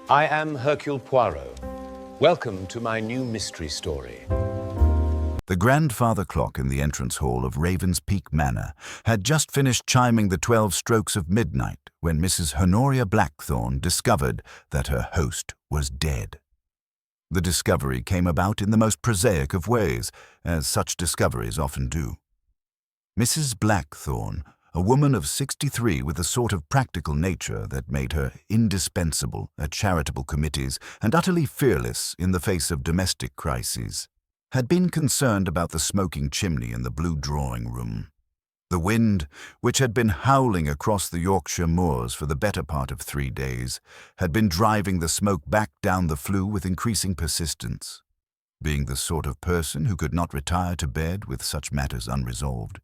I am Hercule Poirot. Welcome to my new mystery story. The grandfather clock in the entrance hall of Raven's Peak Manor had just finished chiming the 12 strokes of midnight when Mrs. Honoria Blackthorne discovered that her host was dead. The discovery came about in the most prosaic of ways, as such discoveries often do. Mrs. Blackthorne, a woman of 63 with a sort of practical nature that made her indispensable at charitable committees and utterly fearless in the face of domestic crises, had been concerned about the smoking chimney in the blue drawing-room. The wind, which had been howling across the Yorkshire moors for the better part of 3 days, had been driving the smoke back down the flue with increasing persistence. Being the sort of person who could not retire to bed with such matters unresolved,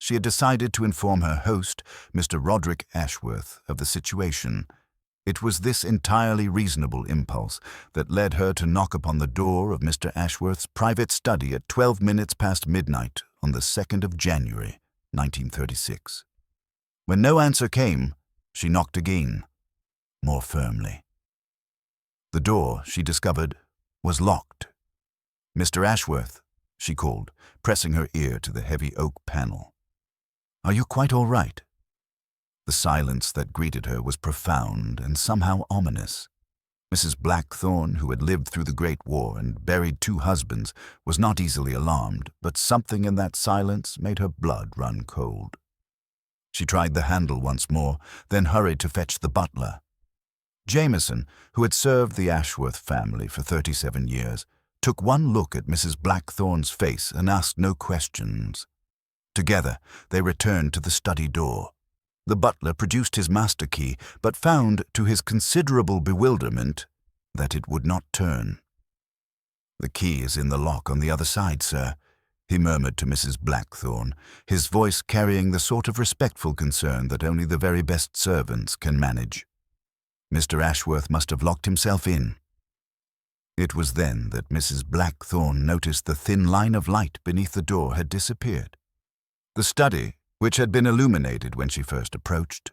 she had decided to inform her host, Mr. Roderick Ashworth, of the situation. It was this entirely reasonable impulse that led her to knock upon the door of Mr. Ashworth's private study at 12 minutes past midnight on the 2nd of January, 1936. When no answer came, she knocked again, more firmly. The door, she discovered, was locked. "Mr. Ashworth," she called, pressing her ear to the heavy oak panel. "Are you quite all right?" The silence that greeted her was profound and somehow ominous. Mrs. Blackthorne, who had lived through the Great War and buried 2 husbands, was not easily alarmed, but something in that silence made her blood run cold. She tried the handle once more, then hurried to fetch the butler. Jameson, who had served the Ashworth family for 37 years, took one look at Mrs. Blackthorne's face and asked no questions. Together, they returned to the study door. The butler produced his master key, but found, to his considerable bewilderment, that it would not turn. "The key is in the lock on the other side, sir," he murmured to Mrs. Blackthorne, his voice carrying the sort of respectful concern that only the very best servants can manage. "Mr. Ashworth must have locked himself in." It was then that Mrs. Blackthorne noticed the thin line of light beneath the door had disappeared. The study, which had been illuminated when she first approached,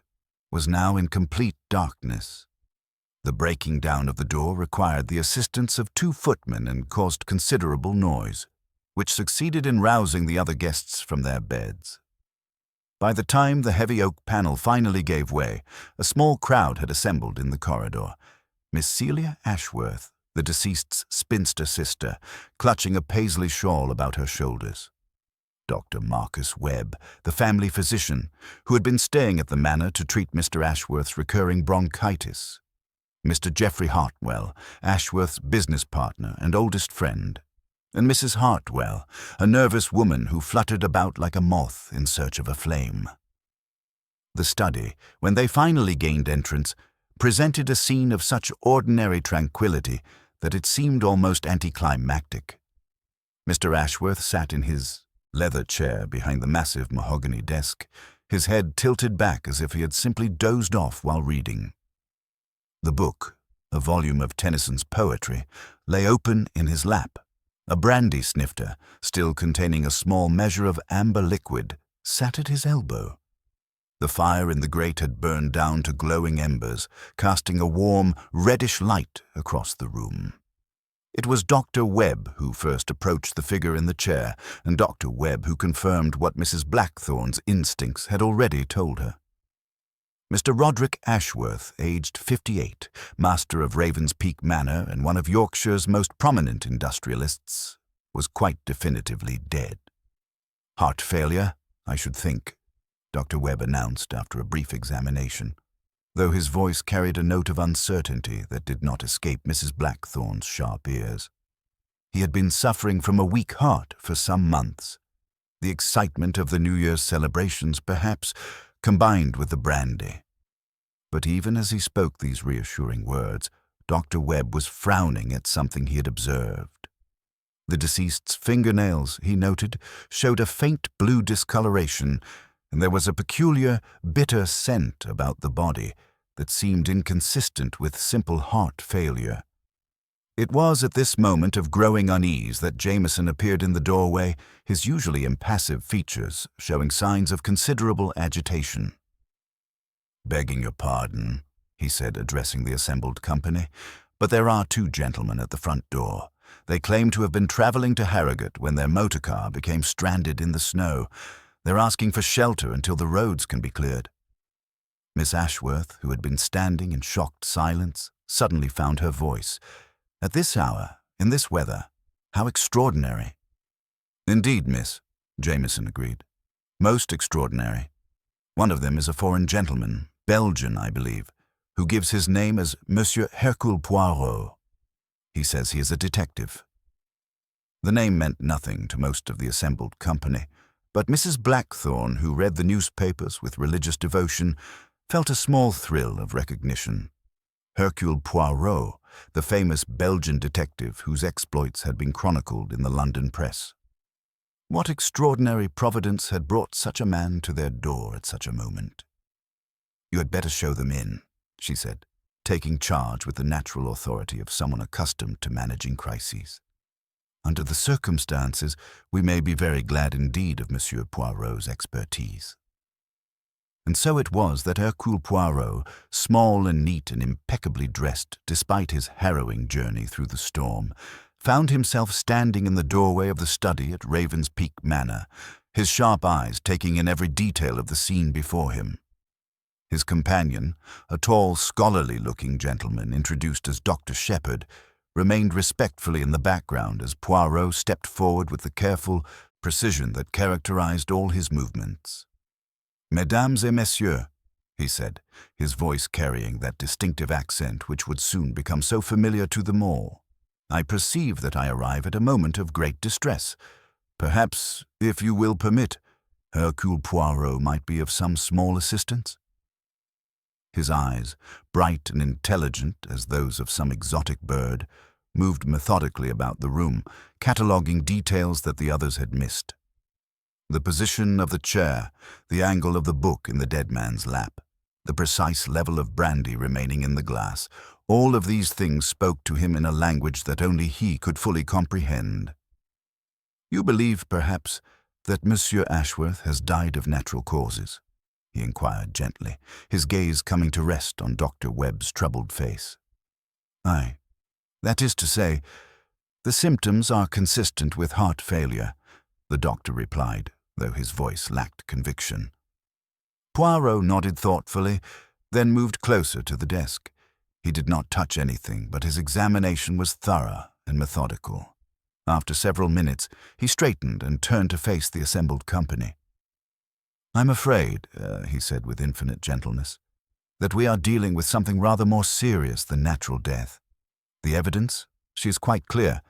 was now in complete darkness. The breaking down of the door required the assistance of 2 footmen and caused considerable noise, which succeeded in rousing the other guests from their beds. By the time the heavy oak panel finally gave way, a small crowd had assembled in the corridor. Miss Celia Ashworth, the deceased's spinster sister, clutching a paisley shawl about her shoulders. Dr. Marcus Webb, the family physician, who had been staying at the manor to treat Mr. Ashworth's recurring bronchitis. Mr. Geoffrey Hartwell, Ashworth's business partner and oldest friend. And Mrs. Hartwell, a nervous woman who fluttered about like a moth in search of a flame. The study, when they finally gained entrance, presented a scene of such ordinary tranquility that it seemed almost anticlimactic. Mr. Ashworth sat in his leather chair behind the massive mahogany desk, his head tilted back as if he had simply dozed off while reading. The book, a volume of Tennyson's poetry, lay open in his lap. A brandy snifter, still containing a small measure of amber liquid, sat at his elbow. The fire in the grate had burned down to glowing embers, casting a warm, reddish light across the room. It was Dr. Webb who first approached the figure in the chair, and Dr. Webb who confirmed what Mrs. Blackthorne's instincts had already told her. Mr. Roderick Ashworth, aged 58, master of Raven's Peak Manor and one of Yorkshire's most prominent industrialists, was quite definitively dead. "Heart failure, I should think," Dr. Webb announced after a brief examination, though his voice carried a note of uncertainty that did not escape Mrs. Blackthorne's sharp ears. He had been suffering from a weak heart for some months. The excitement of the New Year's celebrations, perhaps, combined with the brandy. But even as he spoke these reassuring words, Dr. Webb was frowning at something he had observed. The deceased's fingernails, he noted, showed a faint blue discoloration, and there was a peculiar, bitter scent about the body that seemed inconsistent with simple heart failure. It was at this moment of growing unease that Jameson appeared in the doorway, his usually impassive features showing signs of considerable agitation. "Begging your pardon," he said, addressing the assembled company, "but there are two gentlemen at the front door. They claim to have been traveling to Harrogate when their motor car became stranded in the snow. They're asking for shelter until the roads can be cleared." Miss Ashworth, who had been standing in shocked silence, suddenly found her voice. "At this hour, in this weather, how extraordinary." "Indeed, miss," Jameson agreed. "Most extraordinary. One of them is a foreign gentleman, Belgian, I believe, who gives his name as Monsieur Hercule Poirot. He says he is a detective." The name meant nothing to most of the assembled company, but Mrs. Blackthorne, who read the newspapers with religious devotion, felt a small thrill of recognition. Hercule Poirot, the famous Belgian detective whose exploits had been chronicled in the London press. What extraordinary providence had brought such a man to their door at such a moment? "You had better show them in," she said, taking charge with the natural authority of someone accustomed to managing crises. "Under the circumstances, we may be very glad indeed of Monsieur Poirot's expertise." And so it was that Hercule Poirot, small and neat and impeccably dressed despite his harrowing journey through the storm, found himself standing in the doorway of the study at Raven's Peak Manor, his sharp eyes taking in every detail of the scene before him. His companion, a tall, scholarly-looking gentleman introduced as Dr. Shepherd, remained respectfully in the background as Poirot stepped forward with the careful precision that characterized all his movements. "Mesdames et messieurs," he said, his voice carrying that distinctive accent which would soon become so familiar to them all, "I perceive that I arrive at a moment of great distress. Perhaps, if you will permit, Hercule Poirot might be of some small assistance." His eyes, bright and intelligent as those of some exotic bird, moved methodically about the room, cataloguing details that the others had missed. The position of the chair, the angle of the book in the dead man's lap, the precise level of brandy remaining in the glass, all of these things spoke to him in a language that only he could fully comprehend. "You believe, perhaps, that Monsieur Ashworth has died of natural causes?" he inquired gently, his gaze coming to rest on Dr. Webb's troubled face. "Aye. That is to say, the symptoms are consistent with heart failure," the doctor replied, though his voice lacked conviction. Poirot nodded thoughtfully, then moved closer to the desk. He did not touch anything, but his examination was thorough and methodical. After several minutes, he straightened and turned to face the assembled company. "I'm afraid," he said with infinite gentleness, "that we are dealing with something rather more serious than natural death. The evidence? She is quite clear.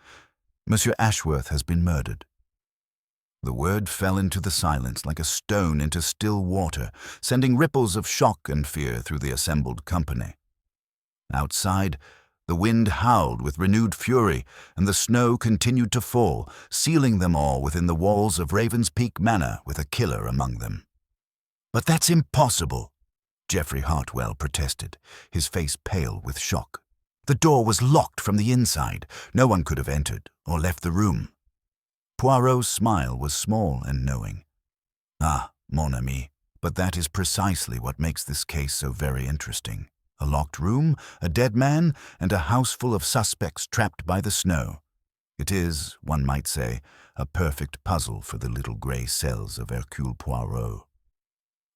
Monsieur Ashworth has been murdered." The word fell into the silence like a stone into still water, sending ripples of shock and fear through the assembled company. Outside, the wind howled with renewed fury, and the snow continued to fall, sealing them all within the walls of Raven's Peak Manor with a killer among them. "But that's impossible," Geoffrey Hartwell protested, his face pale with shock. "The door was locked from the inside. No one could have entered or left the room." Poirot's smile was small and knowing. "Ah, mon ami, but that is precisely what makes this case so very interesting. A locked room, a dead man, and a house full of suspects trapped by the snow. It is, one might say, a perfect puzzle for the little grey cells of Hercule Poirot."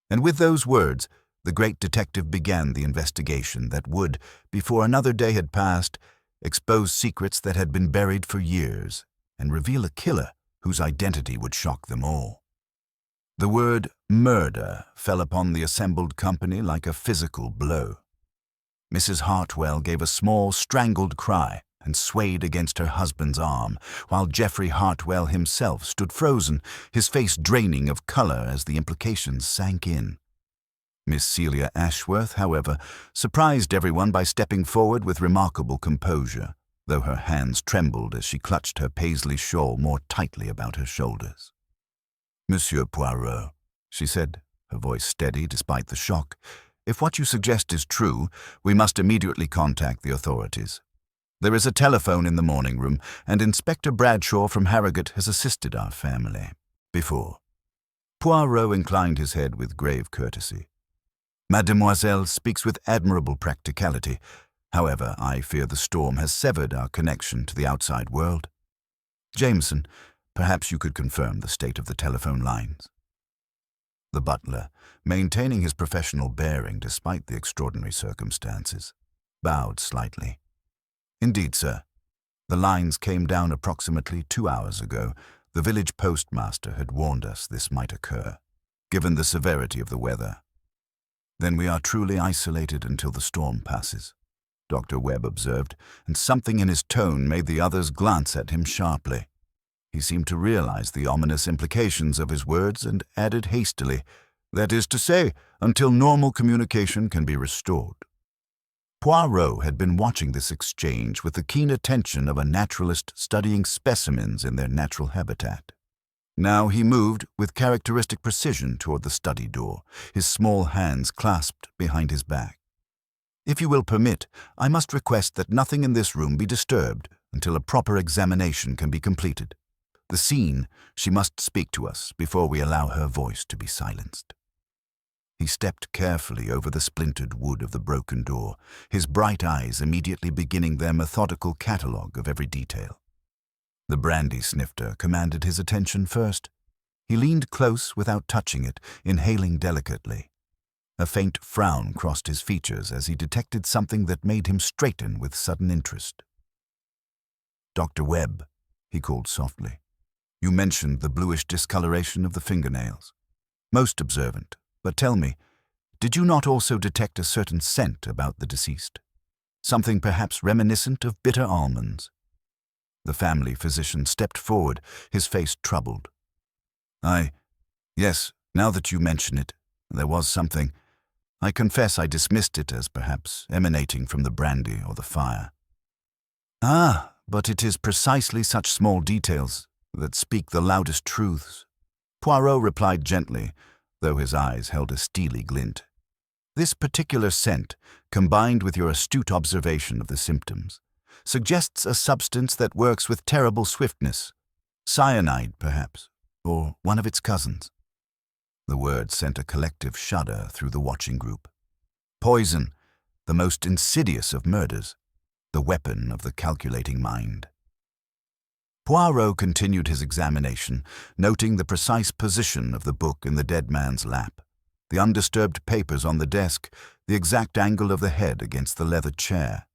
And with those words, the great detective began the investigation that would, before another day had passed, expose secrets that had been buried for years, and reveal a killer whose identity would shock them all. The word murder fell upon the assembled company like a physical blow. Mrs. Hartwell gave a small, strangled cry and swayed against her husband's arm, while Geoffrey Hartwell himself stood frozen, his face draining of color as the implications sank in. Miss Celia Ashworth, however, surprised everyone by stepping forward with remarkable composure, though her hands trembled as she clutched her paisley shawl more tightly about her shoulders. "Monsieur Poirot," she said, her voice steady despite the shock, "if what you suggest is true, we must immediately contact the authorities. There is a telephone in the morning room, and Inspector Bradshaw from Harrogate has assisted our family before." Poirot inclined his head with grave courtesy. Mademoiselle speaks with admirable practicality. However, I fear the storm has severed our connection to the outside world. Jameson, perhaps you could confirm the state of the telephone lines." The butler, maintaining his professional bearing despite the extraordinary circumstances, bowed slightly. "Indeed, sir. The lines came down approximately 2 hours ago. The village postmaster had warned us this might occur, given the severity of the weather." "Then we are truly isolated until the storm passes," Dr. Webb observed, and something in his tone made the others glance at him sharply. He seemed to realize the ominous implications of his words and added hastily, "That is to say, until normal communication can be restored." Poirot had been watching this exchange with the keen attention of a naturalist studying specimens in their natural habitat. Now he moved with characteristic precision toward the study door, his small hands clasped behind his back. "If you will permit, I must request that nothing in this room be disturbed until a proper examination can be completed. The scene, she must speak to us before we allow her voice to be silenced." He stepped carefully over the splintered wood of the broken door, his bright eyes immediately beginning their methodical catalogue of every detail. The brandy snifter commanded his attention first. He leaned close without touching it, inhaling delicately. A faint frown crossed his features as he detected something that made him straighten with sudden interest. "Dr. Webb," he called softly, "you mentioned the bluish discoloration of the fingernails. Most observant. But tell me, did you not also detect a certain scent about the deceased? Something perhaps reminiscent of bitter almonds?" The family physician stepped forward, his face troubled. Yes, now that you mention it, there was something. I confess I dismissed it as perhaps emanating from the brandy or the fire." "Ah, but it is precisely such small details that speak the loudest truths," Poirot replied gently, though his eyes held a steely glint. "This particular scent, combined with your astute observation of the symptoms, suggests a substance that works with terrible swiftness. Cyanide, perhaps, or one of its cousins." The word sent a collective shudder through the watching group. Poison, the most insidious of murders, the weapon of the calculating mind. Poirot continued his examination, noting the precise position of the book in the dead man's lap, the undisturbed papers on the desk, the exact angle of the head against the leather chair.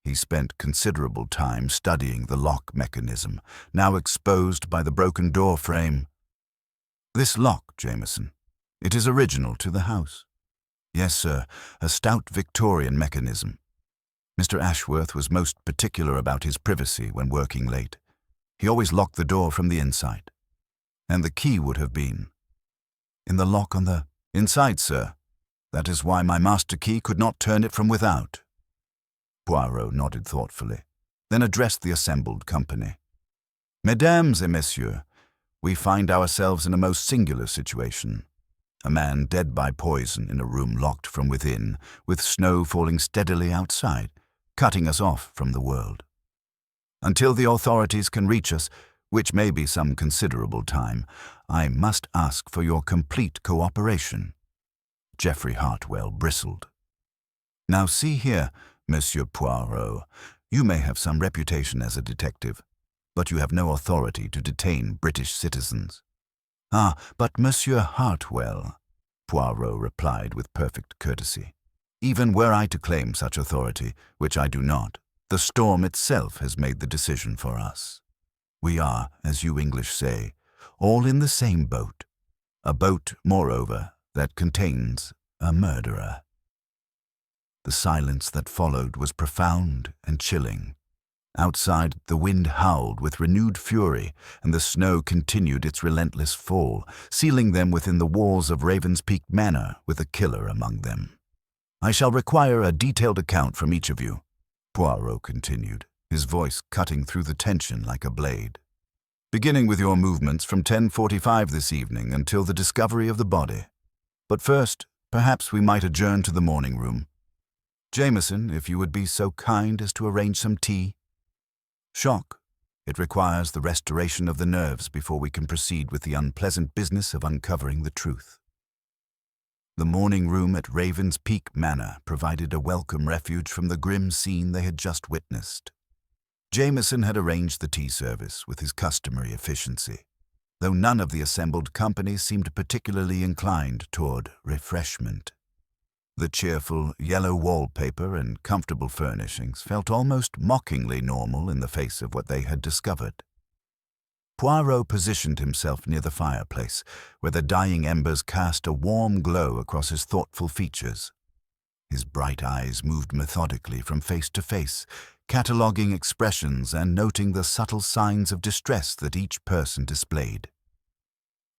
He spent considerable time studying the lock mechanism, now exposed by the broken door frame. "This lock, Jameson, it is original to the house." "Yes, sir, a stout Victorian mechanism. Mr. Ashworth was most particular about his privacy when working late. He always locked the door from the inside." "And the key would have been?" "In the lock on the inside, sir. That is why my master key could not turn it from without." Poirot nodded thoughtfully, then addressed the assembled company. "Mesdames et messieurs, we find ourselves in a most singular situation. A man dead by poison in a room locked from within, with snow falling steadily outside, cutting us off from the world. Until the authorities can reach us, which may be some considerable time, I must ask for your complete cooperation." Geoffrey Hartwell bristled. "Now see here, Monsieur Poirot, you may have some reputation as a detective, but you have no authority to detain British citizens." "Ah, but Monsieur Hartwell," Poirot replied with perfect courtesy, "even were I to claim such authority, which I do not, the storm itself has made the decision for us. We are, as you English say, all in the same boat. A boat, moreover, that contains a murderer." The silence that followed was profound and chilling. Outside, the wind howled with renewed fury, and the snow continued its relentless fall, sealing them within the walls of Raven's Peak Manor with a killer among them. "I shall require a detailed account from each of you," Poirot continued, his voice cutting through the tension like a blade. "Beginning with your movements from 10:45 this evening until the discovery of the body. But first, perhaps we might adjourn to the morning room. Jameson, if you would be so kind as to arrange some tea. Shock. It requires the restoration of the nerves before we can proceed with the unpleasant business of uncovering the truth." The morning room at Raven's Peak Manor provided a welcome refuge from the grim scene they had just witnessed. Jameson had arranged the tea service with his customary efficiency, though none of the assembled company seemed particularly inclined toward refreshment. The cheerful yellow wallpaper and comfortable furnishings felt almost mockingly normal in the face of what they had discovered. Poirot positioned himself near the fireplace, where the dying embers cast a warm glow across his thoughtful features. His bright eyes moved methodically from face to face, cataloguing expressions and noting the subtle signs of distress that each person displayed.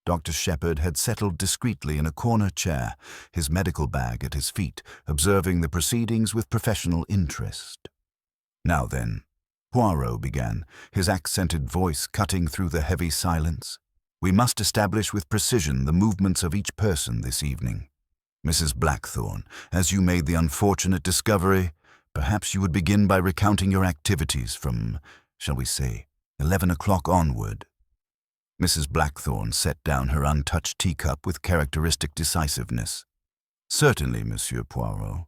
Dr. Shepherd had settled discreetly in a corner chair, his medical bag at his feet, observing the proceedings with professional interest. "Now then," Poirot began, his accented voice cutting through the heavy silence, "we must establish with precision the movements of each person this evening. Mrs. Blackthorne, as you made the unfortunate discovery, perhaps you would begin by recounting your activities from, shall we say, 11 o'clock onward." Mrs. Blackthorne set down her untouched teacup with characteristic decisiveness. "Certainly, Monsieur Poirot.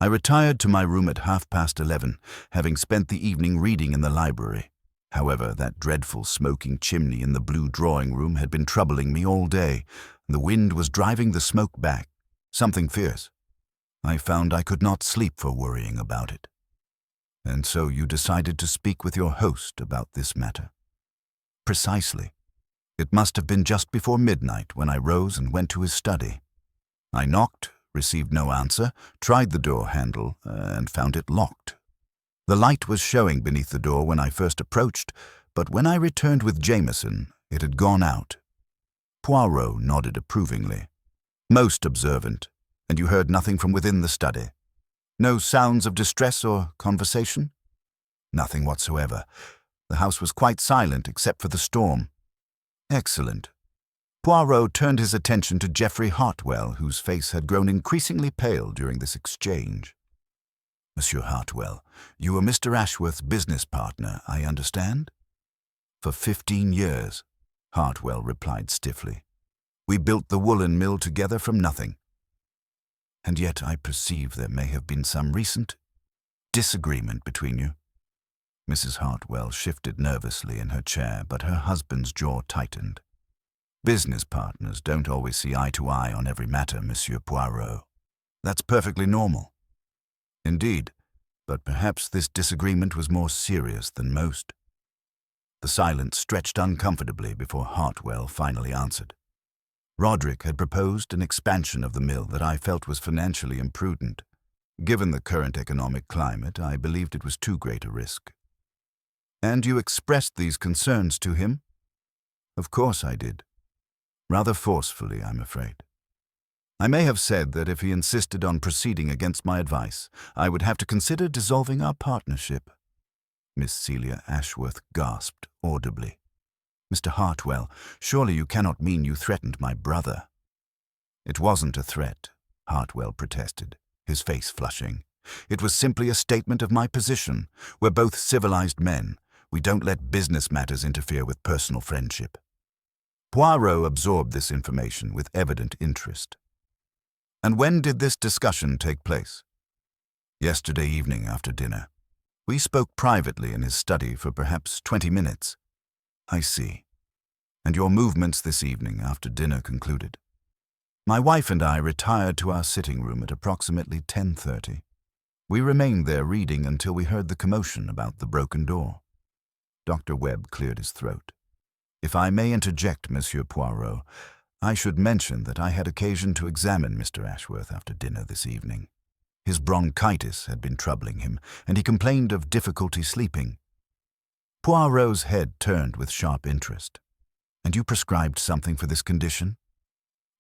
I retired to my room at 11:30, having spent the evening reading in the library. However, that dreadful smoking chimney in the blue drawing-room had been troubling me all day, and the wind was driving the smoke back, something fierce. I found I could not sleep for worrying about it. And so you decided to speak with your host about this matter?" "Precisely. It must have been just before midnight when I rose and went to his study. I knocked, received no answer, tried the door handle, and found it locked. The light was showing beneath the door when I first approached, but when I returned with Jameson, it had gone out." Poirot nodded approvingly. "Most observant. And you heard nothing from within the study? No sounds of distress or conversation?" "Nothing whatsoever. The house was quite silent except for the storm." "Excellent." Poirot turned his attention to Geoffrey Hartwell, whose face had grown increasingly pale during this exchange. "Monsieur Hartwell, you were Mr. Ashworth's business partner, I understand?" "For 15 years, Hartwell replied stiffly. "We built the woolen mill together from nothing." "And yet I perceive there may have been some recent disagreement between you." Mrs. Hartwell shifted nervously in her chair, but her husband's jaw tightened. "Business partners don't always see eye to eye on every matter, Monsieur Poirot. That's perfectly normal." "Indeed, but perhaps this disagreement was more serious than most." The silence stretched uncomfortably before Hartwell finally answered. "Roderick had proposed an expansion of the mill that I felt was financially imprudent. Given the current economic climate, I believed it was too great a risk." "And you expressed these concerns to him?" "Of course I did. Rather forcefully, I'm afraid. I may have said that if he insisted on proceeding against my advice, I would have to consider dissolving our partnership." Miss Celia Ashworth gasped audibly. "Mr. Hartwell, surely you cannot mean you threatened my brother?" "It wasn't a threat," Hartwell protested, his face flushing. "It was simply a statement of my position. We're both civilized men. We don't let business matters interfere with personal friendship." Poirot absorbed this information with evident interest. "And when did this discussion take place?" "Yesterday evening after dinner. We spoke privately in his study for perhaps 20 minutes. "I see. And your movements this evening after dinner concluded?" "My wife and I retired to our sitting room at approximately 10:30. We remained there reading until we heard the commotion about the broken door." Dr. Webb cleared his throat. "If I may interject, Monsieur Poirot, I should mention that I had occasion to examine Mr. Ashworth after dinner this evening. His bronchitis had been troubling him, and he complained of difficulty sleeping." Poirot's head turned with sharp interest. "And you prescribed something for this condition?"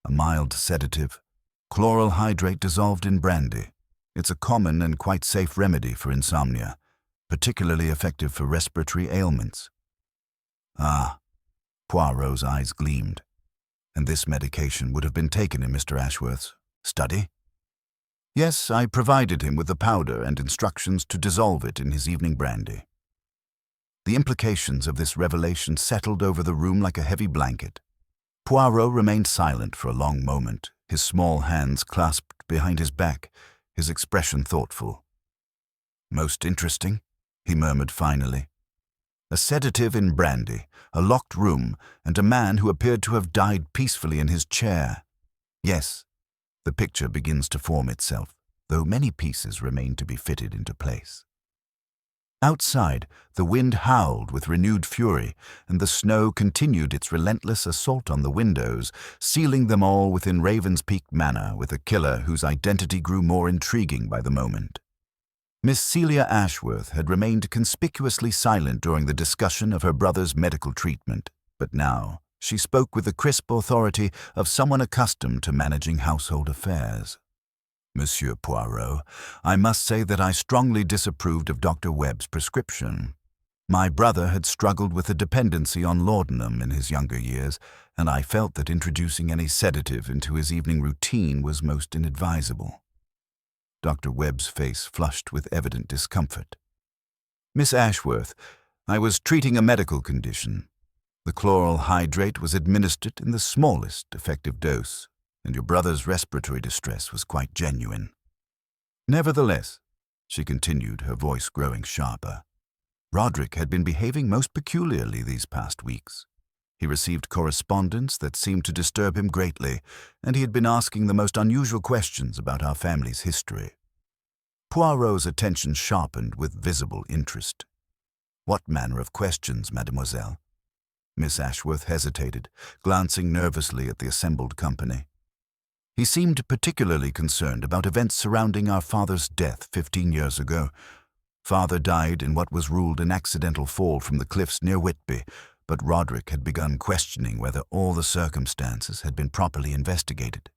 "A mild sedative, chloral hydrate dissolved in brandy. It's a common and quite safe remedy for insomnia, particularly effective for respiratory ailments." "Ah." Poirot's eyes gleamed. "And this medication would have been taken in Mr. Ashworth's study?" "Yes, I provided him with the powder and instructions to dissolve it in his evening brandy." The implications of this revelation settled over the room like a heavy blanket. Poirot remained silent for a long moment, his small hands clasped behind his back, his expression thoughtful. "Most interesting," he murmured finally. "A sedative in brandy, a locked room, and a man who appeared to have died peacefully in his chair. Yes, the picture begins to form itself, though many pieces remain to be fitted into place." Outside, the wind howled with renewed fury, and the snow continued its relentless assault on the windows, sealing them all within Ravenspeak Manor with a killer whose identity grew more intriguing by the moment. Miss Celia Ashworth had remained conspicuously silent during the discussion of her brother's medical treatment, but now she spoke with the crisp authority of someone accustomed to managing household affairs. "Monsieur Poirot, I must say that I strongly disapproved of Dr. Webb's prescription. My brother had struggled with a dependency on laudanum in his younger years, and I felt that introducing any sedative into his evening routine was most inadvisable." Dr. Webb's face flushed with evident discomfort. "Miss Ashworth, I was treating a medical condition. The chloral hydrate was administered in the smallest effective dose, and your brother's respiratory distress was quite genuine. Nevertheless," she continued, her voice growing sharper, "Roderick had been behaving most peculiarly these past weeks. He received correspondence that seemed to disturb him greatly, and he had been asking the most unusual questions about our family's history." Poirot's attention sharpened with visible interest. "What manner of questions, mademoiselle?" Miss Ashworth hesitated, glancing nervously at the assembled company. "He seemed particularly concerned about events surrounding our father's death 15 years ago. Father died in what was ruled an accidental fall from the cliffs near Whitby, but Roderick had begun questioning whether all the circumstances had been properly investigated."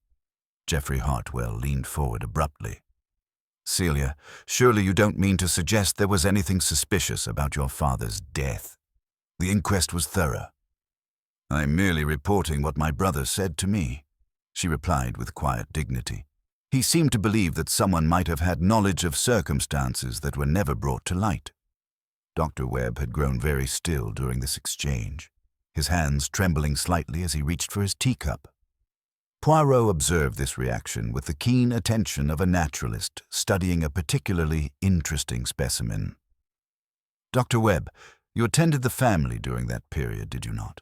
Geoffrey Hartwell leaned forward abruptly. "Celia, surely you don't mean to suggest there was anything suspicious about your father's death? The inquest was thorough." "I'm merely reporting what my brother said to me," she replied with quiet dignity. "He seemed to believe that someone might have had knowledge of circumstances that were never brought to light." Dr. Webb had grown very still during this exchange, his hands trembling slightly as he reached for his teacup. Poirot observed this reaction with the keen attention of a naturalist studying a particularly interesting specimen. "Dr. Webb, you attended the family during that period, did you not?"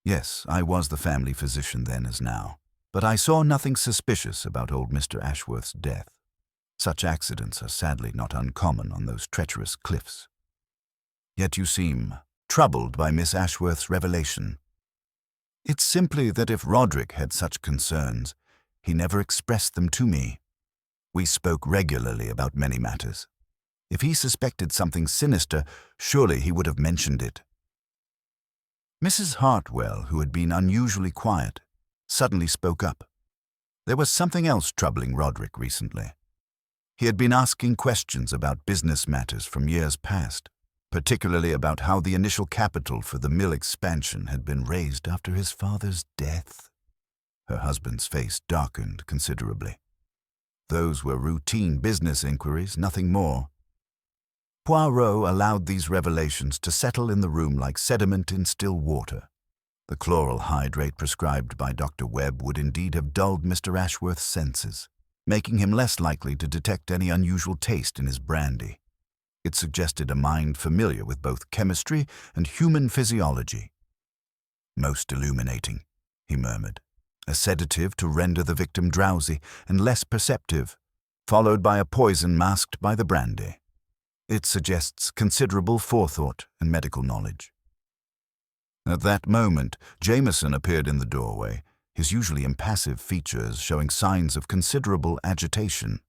Yes, I was the family physician then as now, but I saw nothing suspicious about old Mr. Ashworth's death. Such accidents are sadly not uncommon on those treacherous cliffs." "Yet you seem troubled by Miss Ashworth's revelation." "It's simply that if Roderick had such concerns, he never expressed them to me. We spoke regularly about many matters. If he suspected something sinister, surely he would have mentioned it." Mrs. Hartwell, who had been unusually quiet, suddenly spoke up. There was something else troubling Roderick recently. He had been asking questions about business matters from years past, particularly about how the initial capital for the mill expansion had been raised after his father's death. Her husband's face darkened considerably. Those were routine business inquiries, nothing more. Poirot allowed these revelations to settle in the room like sediment in still water. The chloral hydrate prescribed by Dr. Webb would indeed have dulled Mr. Ashworth's senses, making him less likely to detect any unusual taste in his brandy. It suggested a mind familiar with both chemistry and human physiology. "Most illuminating," he murmured. "A sedative to render the victim drowsy and less perceptive, followed by a poison masked by the brandy. It suggests considerable forethought and medical knowledge." At that moment, Jameson appeared in the doorway, his usually impassive features showing signs of considerable agitation.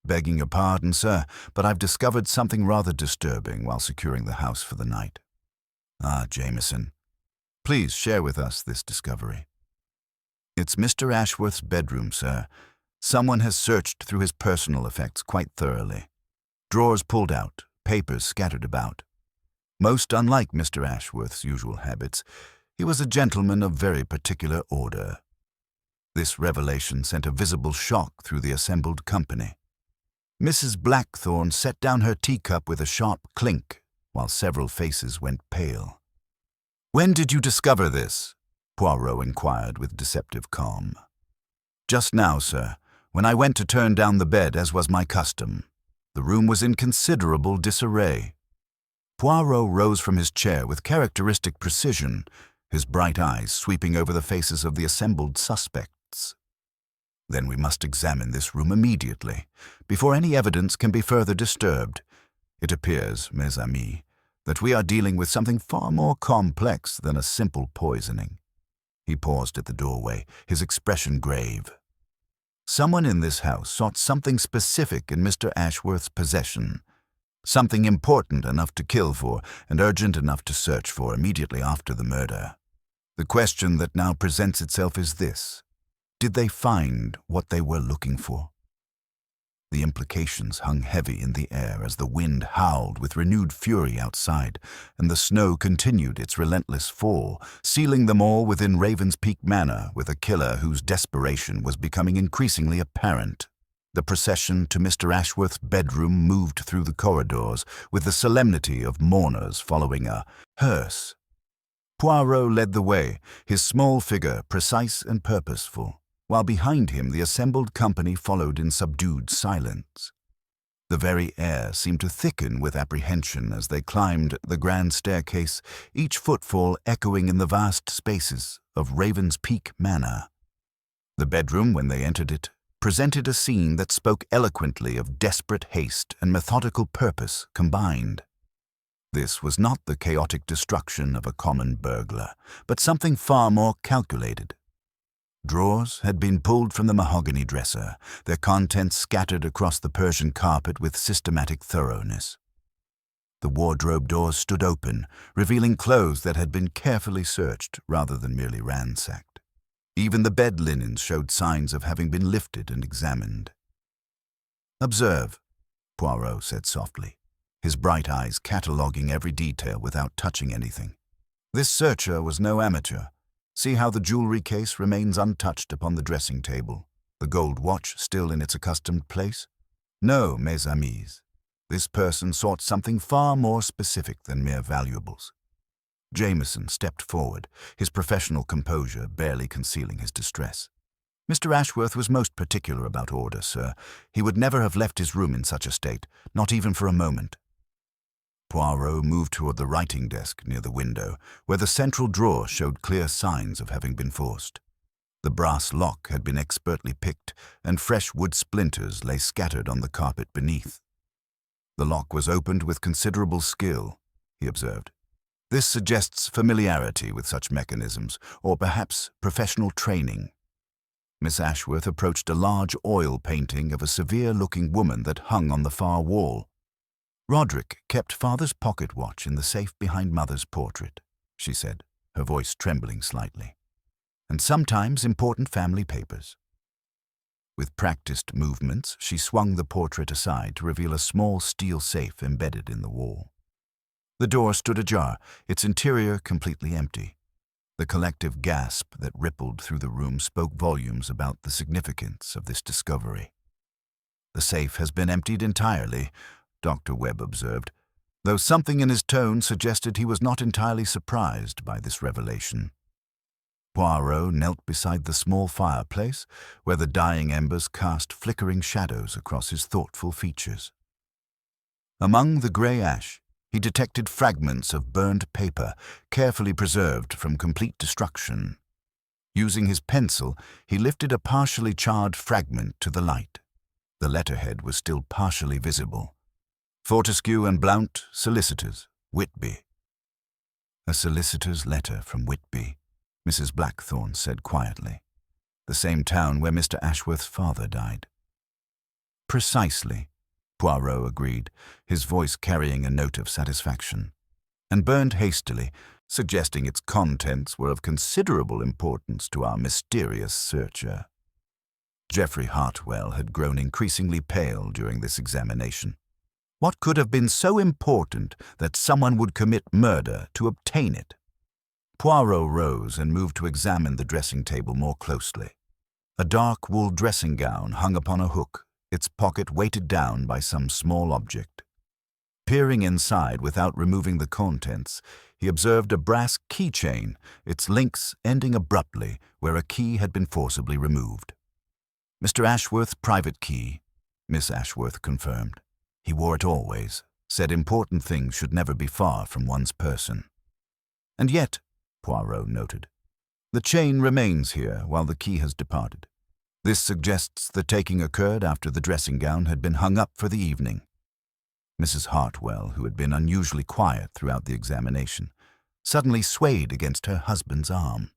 "Begging your pardon, sir, but I've discovered something rather disturbing while securing the house for the night." "Ah, Jameson. Please share with us this discovery." "It's Mr. Ashworth's bedroom, sir. Someone has searched through his personal effects quite thoroughly. Drawers pulled out, papers scattered about. Most unlike Mr. Ashworth's usual habits, he was a gentleman of very particular order." This revelation sent a visible shock through the assembled company. Mrs. Blackthorne set down her teacup with a sharp clink, while several faces went pale. "When did you discover this?" Poirot inquired with deceptive calm. "Just now, sir, when I went to turn down the bed, as was my custom. The room was in considerable disarray." Poirot rose from his chair with characteristic precision, his bright eyes sweeping over the faces of the assembled suspects. "Then we must examine this room immediately, before any evidence can be further disturbed. It appears, mes amis, that we are dealing with something far more complex than a simple poisoning." He paused at the doorway, his expression grave. "Someone in this house sought something specific in Mr. Ashworth's possession, something important enough to kill for and urgent enough to search for immediately after the murder. The question that now presents itself is this: did they find what they were looking for?" The implications hung heavy in the air as the wind howled with renewed fury outside, and the snow continued its relentless fall, sealing them all within Raven's Peak Manor with a killer whose desperation was becoming increasingly apparent. The procession to Mr. Ashworth's bedroom moved through the corridors with the solemnity of mourners following a hearse. Poirot led the way, his small figure precise and purposeful, while behind him the assembled company followed in subdued silence. The very air seemed to thicken with apprehension as they climbed the grand staircase, each footfall echoing in the vast spaces of Raven's Peak Manor. The bedroom, when they entered it, presented a scene that spoke eloquently of desperate haste and methodical purpose combined. This was not the chaotic destruction of a common burglar, but something far more calculated. Drawers had been pulled from the mahogany dresser, their contents scattered across the Persian carpet with systematic thoroughness. The wardrobe doors stood open, revealing clothes that had been carefully searched rather than merely ransacked. Even the bed linens showed signs of having been lifted and examined. "Observe," Poirot said softly, his bright eyes cataloguing every detail without touching anything. "This searcher was no amateur. See how the jewelry case remains untouched upon the dressing table, the gold watch still in its accustomed place? No, mes amis. This person sought something far more specific than mere valuables." Jameson stepped forward, his professional composure barely concealing his distress. "Mr. Ashworth was most particular about order, sir. He would never have left his room in such a state, not even for a moment." Poirot moved toward the writing desk near the window, where the central drawer showed clear signs of having been forced. The brass lock had been expertly picked, and fresh wood splinters lay scattered on the carpet beneath. "The lock was opened with considerable skill," he observed. "This suggests familiarity with such mechanisms, or perhaps professional training." Miss Ashworth approached a large oil painting of a severe-looking woman that hung on the far wall. "Roderick kept Father's pocket watch in the safe behind Mother's portrait," she said, her voice trembling slightly. "And sometimes important family papers." With practiced movements, she swung the portrait aside to reveal a small steel safe embedded in the wall. The door stood ajar, its interior completely empty. The collective gasp that rippled through the room spoke volumes about the significance of this discovery. "The safe has been emptied entirely," Dr. Webb observed, though something in his tone suggested he was not entirely surprised by this revelation. Poirot knelt beside the small fireplace, where the dying embers cast flickering shadows across his thoughtful features. Among the grey ash, he detected fragments of burned paper, carefully preserved from complete destruction. Using his pencil, he lifted a partially charred fragment to the light. The letterhead was still partially visible. "Fortescue and Blount, solicitors, Whitby." "A solicitor's letter from Whitby," Mrs. Blackthorne said quietly. "The same town where Mr. Ashworth's father died." "Precisely," Poirot agreed, his voice carrying a note of satisfaction, and burned hastily, suggesting its contents were of considerable importance to our mysterious searcher. Geoffrey Hartwell had grown increasingly pale during this examination. What could have been so important that someone would commit murder to obtain it? Poirot rose and moved to examine the dressing table more closely. A dark wool dressing gown hung upon a hook, its pocket weighted down by some small object. Peering inside without removing the contents, he observed a brass keychain, its links ending abruptly where a key had been forcibly removed. Mr. Ashworth's private key, Miss Ashworth confirmed. He wore it always, said important things should never be far from one's person. And yet, Poirot noted, the chain remains here while the key has departed. This suggests the taking occurred after the dressing gown had been hung up for the evening. Mrs. Hartwell, who had been unusually quiet throughout the examination, suddenly swayed against her husband's arm.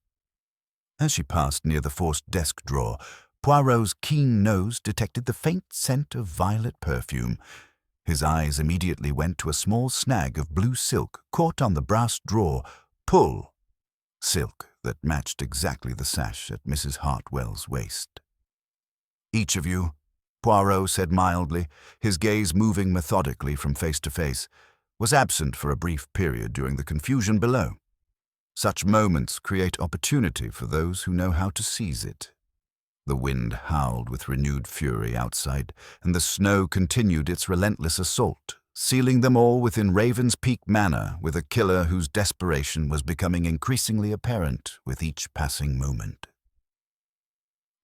As she passed near the forced desk drawer, Poirot's keen nose detected the faint scent of violet perfume. His eyes immediately went to a small snag of blue silk caught on the brass drawer, pull, silk that matched exactly the sash at Mrs. Hartwell's waist. "Each of you," Poirot said mildly, his gaze moving methodically from face to face, "was absent for a brief period during the confusion below. Such moments create opportunity for those who know how to seize it." The wind howled with renewed fury outside, and the snow continued its relentless assault, sealing them all within Raven's Peak Manor with a killer whose desperation was becoming increasingly apparent with each passing moment.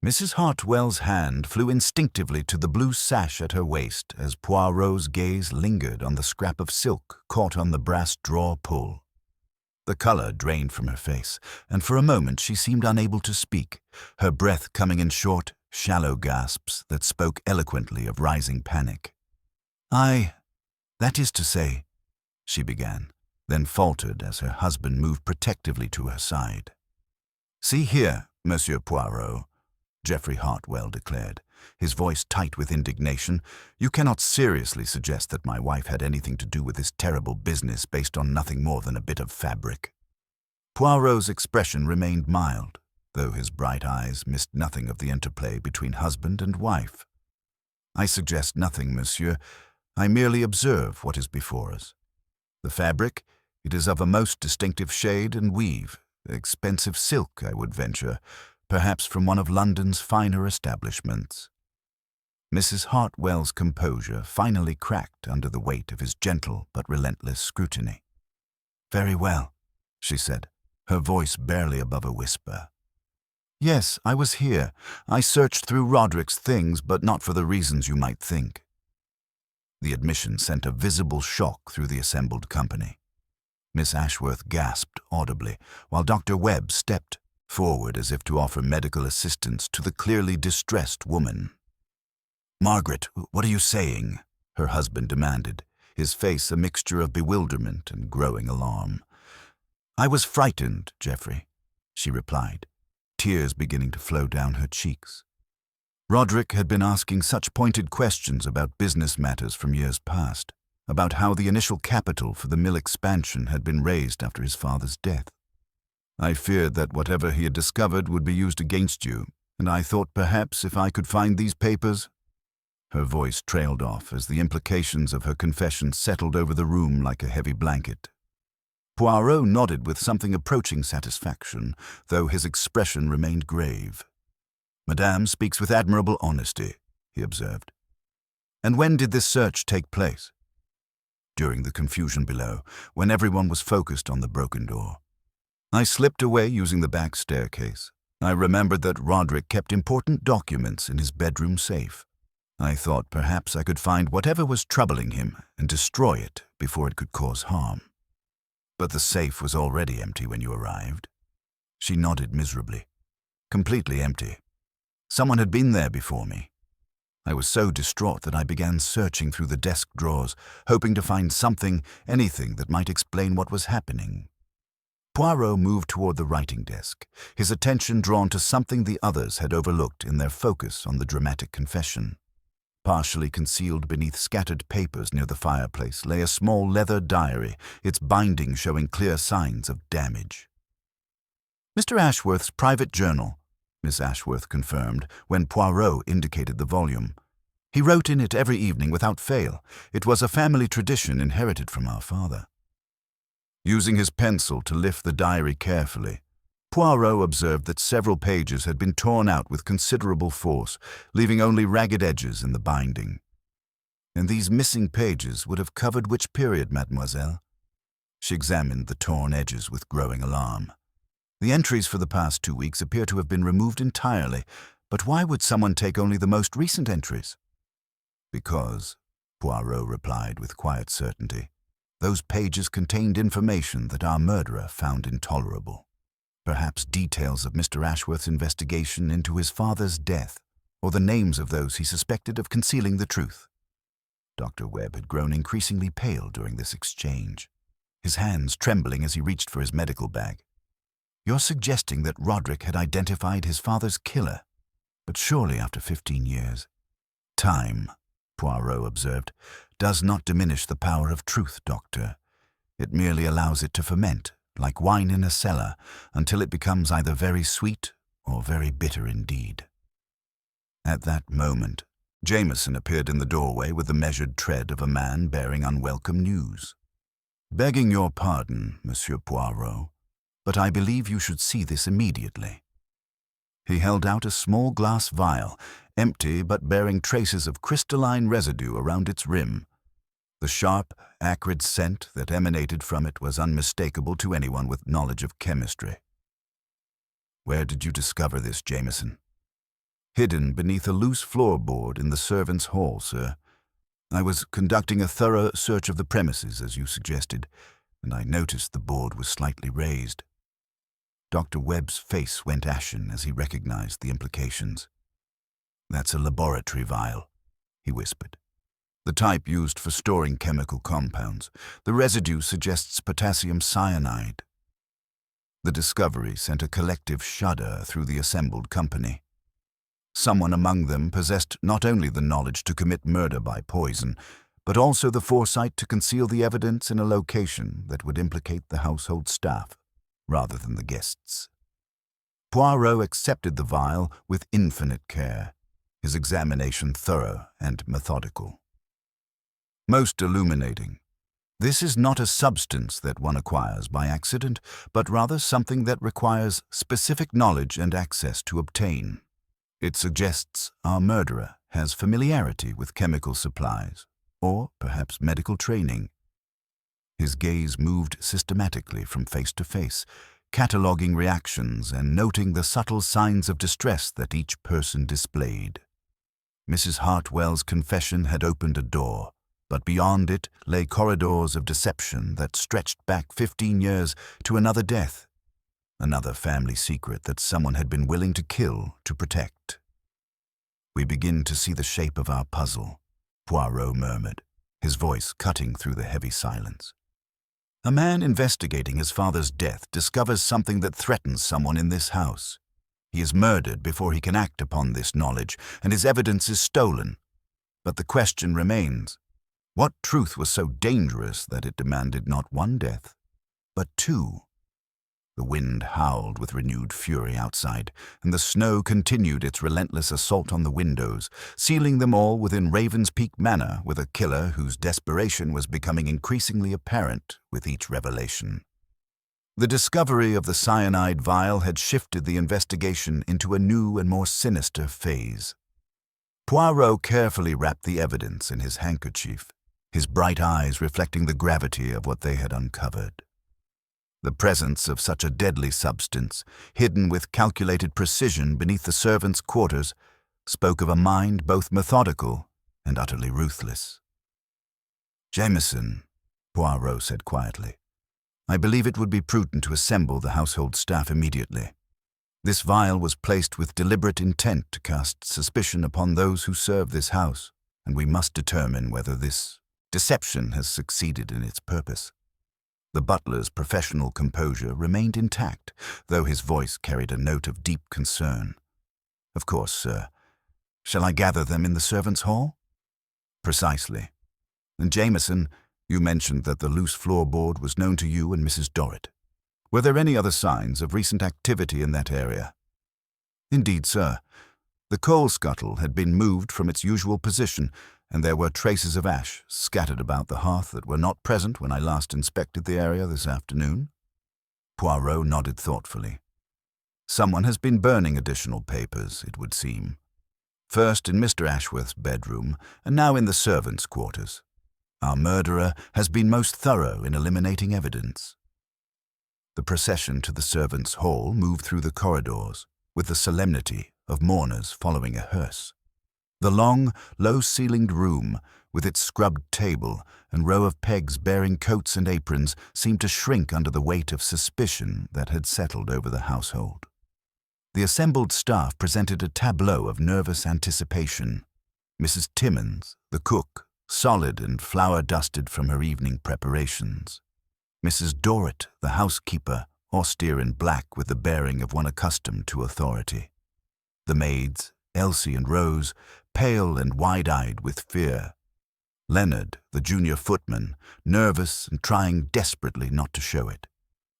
Mrs. Hartwell's hand flew instinctively to the blue sash at her waist as Poirot's gaze lingered on the scrap of silk caught on the brass drawer pull. The color drained from her face, and for a moment she seemed unable to speak, her breath coming in short, shallow gasps that spoke eloquently of rising panic. That is to say," she began, then faltered as her husband moved protectively to her side. "See here, Monsieur Poirot," Geoffrey Hartwell declared, his voice tight with indignation, "you cannot seriously suggest that my wife had anything to do with this terrible business based on nothing more than a bit of fabric." Poirot's expression remained mild, though his bright eyes missed nothing of the interplay between husband and wife. "I suggest nothing, monsieur. I merely observe what is before us. The fabric, it is of a most distinctive shade and weave, expensive silk, I would venture, perhaps from one of London's finer establishments." Mrs. Hartwell's composure finally cracked under the weight of his gentle but relentless scrutiny. "Very well," she said, her voice barely above a whisper. "Yes, I was here. I searched through Roderick's things, but not for the reasons you might think." The admission sent a visible shock through the assembled company. Miss Ashworth gasped audibly, while Dr. Webb stepped forward as if to offer medical assistance to the clearly distressed woman. "Margaret, what are you saying?" her husband demanded, his face a mixture of bewilderment and growing alarm. "I was frightened, Geoffrey," she replied, tears beginning to flow down her cheeks. Roderick had been asking such pointed questions about business matters from years past, about how the initial capital for the mill expansion had been raised after his father's death. "I feared that whatever he had discovered would be used against you, and I thought perhaps if I could find these papers—" Her voice trailed off as the implications of her confession settled over the room like a heavy blanket. Poirot nodded with something approaching satisfaction, though his expression remained grave. "Madame speaks with admirable honesty," he observed. "And when did this search take place?" "During the confusion below, when everyone was focused on the broken door. I slipped away using the back staircase. I remembered that Roderick kept important documents in his bedroom safe. I thought perhaps I could find whatever was troubling him and destroy it before it could cause harm. But the safe was already empty when you arrived." She nodded miserably. "Completely empty. Someone had been there before me. I was so distraught that I began searching through the desk drawers, hoping to find something, anything that might explain what was happening." Poirot moved toward the writing desk, his attention drawn to something the others had overlooked in their focus on the dramatic confession. Partially concealed beneath scattered papers near the fireplace lay a small leather diary, its binding showing clear signs of damage. "Mr. Ashworth's private journal," Miss Ashworth confirmed, when Poirot indicated the volume. "He wrote in it every evening without fail. It was a family tradition inherited from our father." Using his pencil to lift the diary carefully, Poirot observed that several pages had been torn out with considerable force, leaving only ragged edges in the binding. And these missing pages would have covered which period, mademoiselle? She examined the torn edges with growing alarm. The entries for the past 2 weeks appear to have been removed entirely, but why would someone take only the most recent entries? Because, Poirot replied with quiet certainty, those pages contained information that our murderer found intolerable. Perhaps details of Mr. Ashworth's investigation into his father's death, or the names of those he suspected of concealing the truth. Dr. Webb had grown increasingly pale during this exchange, his hands trembling as he reached for his medical bag. You're suggesting that Roderick had identified his father's killer, but surely after 15 years. Time, Poirot observed, does not diminish the power of truth, Doctor. It merely allows it to ferment, like wine in a cellar, until it becomes either very sweet or very bitter indeed. At that moment, Jameson appeared in the doorway with the measured tread of a man bearing unwelcome news. Begging your pardon, Monsieur Poirot, but I believe you should see this immediately. He held out a small glass vial, empty but bearing traces of crystalline residue around its rim. The sharp, acrid scent that emanated from it was unmistakable to anyone with knowledge of chemistry. Where did you discover this, Jameson? Hidden beneath a loose floorboard in the servants' hall, sir. I was conducting a thorough search of the premises, as you suggested, and I noticed the board was slightly raised. Dr. Webb's face went ashen as he recognized the implications. That's a laboratory vial, he whispered. The type used for storing chemical compounds. The residue suggests potassium cyanide. The discovery sent a collective shudder through the assembled company. Someone among them possessed not only the knowledge to commit murder by poison, but also the foresight to conceal the evidence in a location that would implicate the household staff, rather than the guests. Poirot accepted the vial with infinite care, his examination thorough and methodical. Most illuminating. This is not a substance that one acquires by accident, but rather something that requires specific knowledge and access to obtain. It suggests our murderer has familiarity with chemical supplies, or perhaps medical training. His gaze moved systematically from face to face, cataloguing reactions and noting the subtle signs of distress that each person displayed. Mrs. Hartwell's confession had opened a door, but beyond it lay corridors of deception that stretched back 15 years to another death, another family secret that someone had been willing to kill to protect. We begin to see the shape of our puzzle, Poirot murmured, his voice cutting through the heavy silence. A man investigating his father's death discovers something that threatens someone in this house. He is murdered before he can act upon this knowledge, and his evidence is stolen. But the question remains, what truth was so dangerous that it demanded not one death, but two? The wind howled with renewed fury outside, and the snow continued its relentless assault on the windows, sealing them all within Raven's Peak Manor with a killer whose desperation was becoming increasingly apparent with each revelation. The discovery of the cyanide vial had shifted the investigation into a new and more sinister phase. Poirot carefully wrapped the evidence in his handkerchief, his bright eyes reflecting the gravity of what they had uncovered. The presence of such a deadly substance, hidden with calculated precision beneath the servants' quarters, spoke of a mind both methodical and utterly ruthless. Jameson, Poirot said quietly, I believe it would be prudent to assemble the household staff immediately. This vial was placed with deliberate intent to cast suspicion upon those who serve this house, and we must determine whether this deception has succeeded in its purpose. The butler's professional composure remained intact, though his voice carried a note of deep concern. Of course, sir. Shall I gather them in the servants' hall? Precisely. And Jameson, you mentioned that the loose floorboard was known to you and Mrs. Dorrit. Were there any other signs of recent activity in that area? Indeed, sir. The coal scuttle had been moved from its usual position, and there were traces of ash scattered about the hearth that were not present when I last inspected the area this afternoon. Poirot nodded thoughtfully. Someone has been burning additional papers, it would seem. first in Mr. Ashworth's bedroom and now in the servants' quarters. Our murderer has been most thorough in eliminating evidence." The procession to the servants' hall moved through the corridors with the solemnity of mourners following a hearse. The long, low-ceilinged room, with its scrubbed table and row of pegs bearing coats and aprons, seemed to shrink under the weight of suspicion that had settled over the household. The assembled staff presented a tableau of nervous anticipation. Mrs. Timmins, the cook, solid and flour-dusted from her evening preparations. Mrs. Dorrit, the housekeeper, austere in black with the bearing of one accustomed to authority. The maids, Elsie and Rose, pale and wide-eyed with fear. Leonard, the junior footman, nervous and trying desperately not to show it.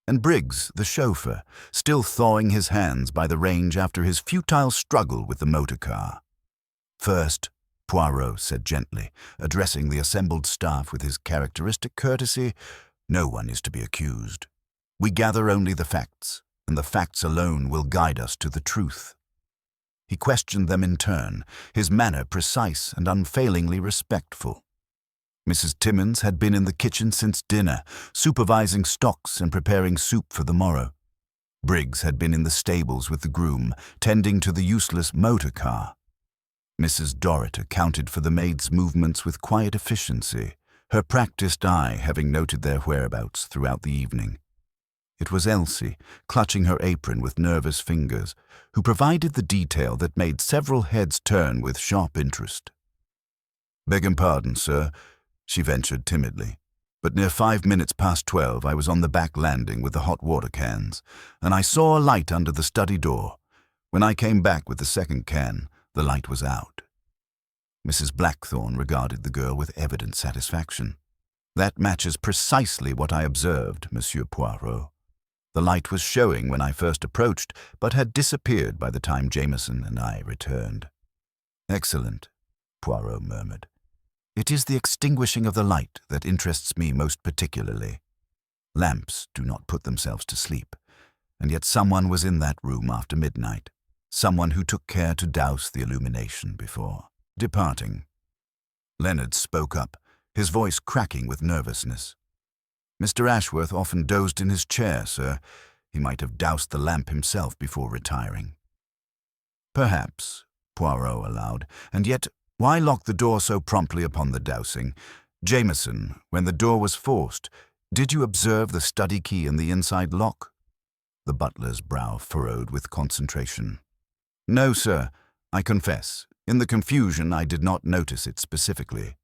And Briggs, the chauffeur, still thawing his hands by the range after his futile struggle with the motor car. "First," Poirot said gently, addressing the assembled staff with his characteristic courtesy, "no one is to be accused. We gather only the facts, and the facts alone will guide us to the truth." He questioned them in turn, his manner precise and unfailingly respectful. Mrs. Timmins had been in the kitchen since dinner, supervising stocks and preparing soup for the morrow. Briggs had been in the stables with the groom, tending to the useless motor car. Mrs. Dorrit accounted for the maid's movements with quiet efficiency, her practiced eye having noted their whereabouts throughout the evening. It was Elsie, clutching her apron with nervous fingers, who provided the detail that made several heads turn with sharp interest. "Begging pardon, sir," she ventured timidly, "but near 5 minutes past 12 I was on the back landing with the hot water cans, and I saw a light under the study door. When I came back with the second can, the light was out." Mrs. Blackthorne regarded the girl with evident satisfaction. "That matches precisely what I observed, Monsieur Poirot. The light was showing when I first approached, but had disappeared by the time Jameson and I returned." "Excellent," Poirot murmured. "It is the extinguishing of the light that interests me most particularly. Lamps do not put themselves to sleep, and yet someone was in that room after midnight, someone who took care to douse the illumination before departing." Leonard spoke up, his voice cracking with nervousness. "Mr. Ashworth often dozed in his chair, sir. He might have doused the lamp himself before retiring." "Perhaps," Poirot allowed, "and yet why lock the door so promptly upon the dousing? Jameson, when the door was forced, did you observe the study key in the inside lock?" The butler's brow furrowed with concentration. "No, sir. I confess, in the confusion I did not notice it specifically.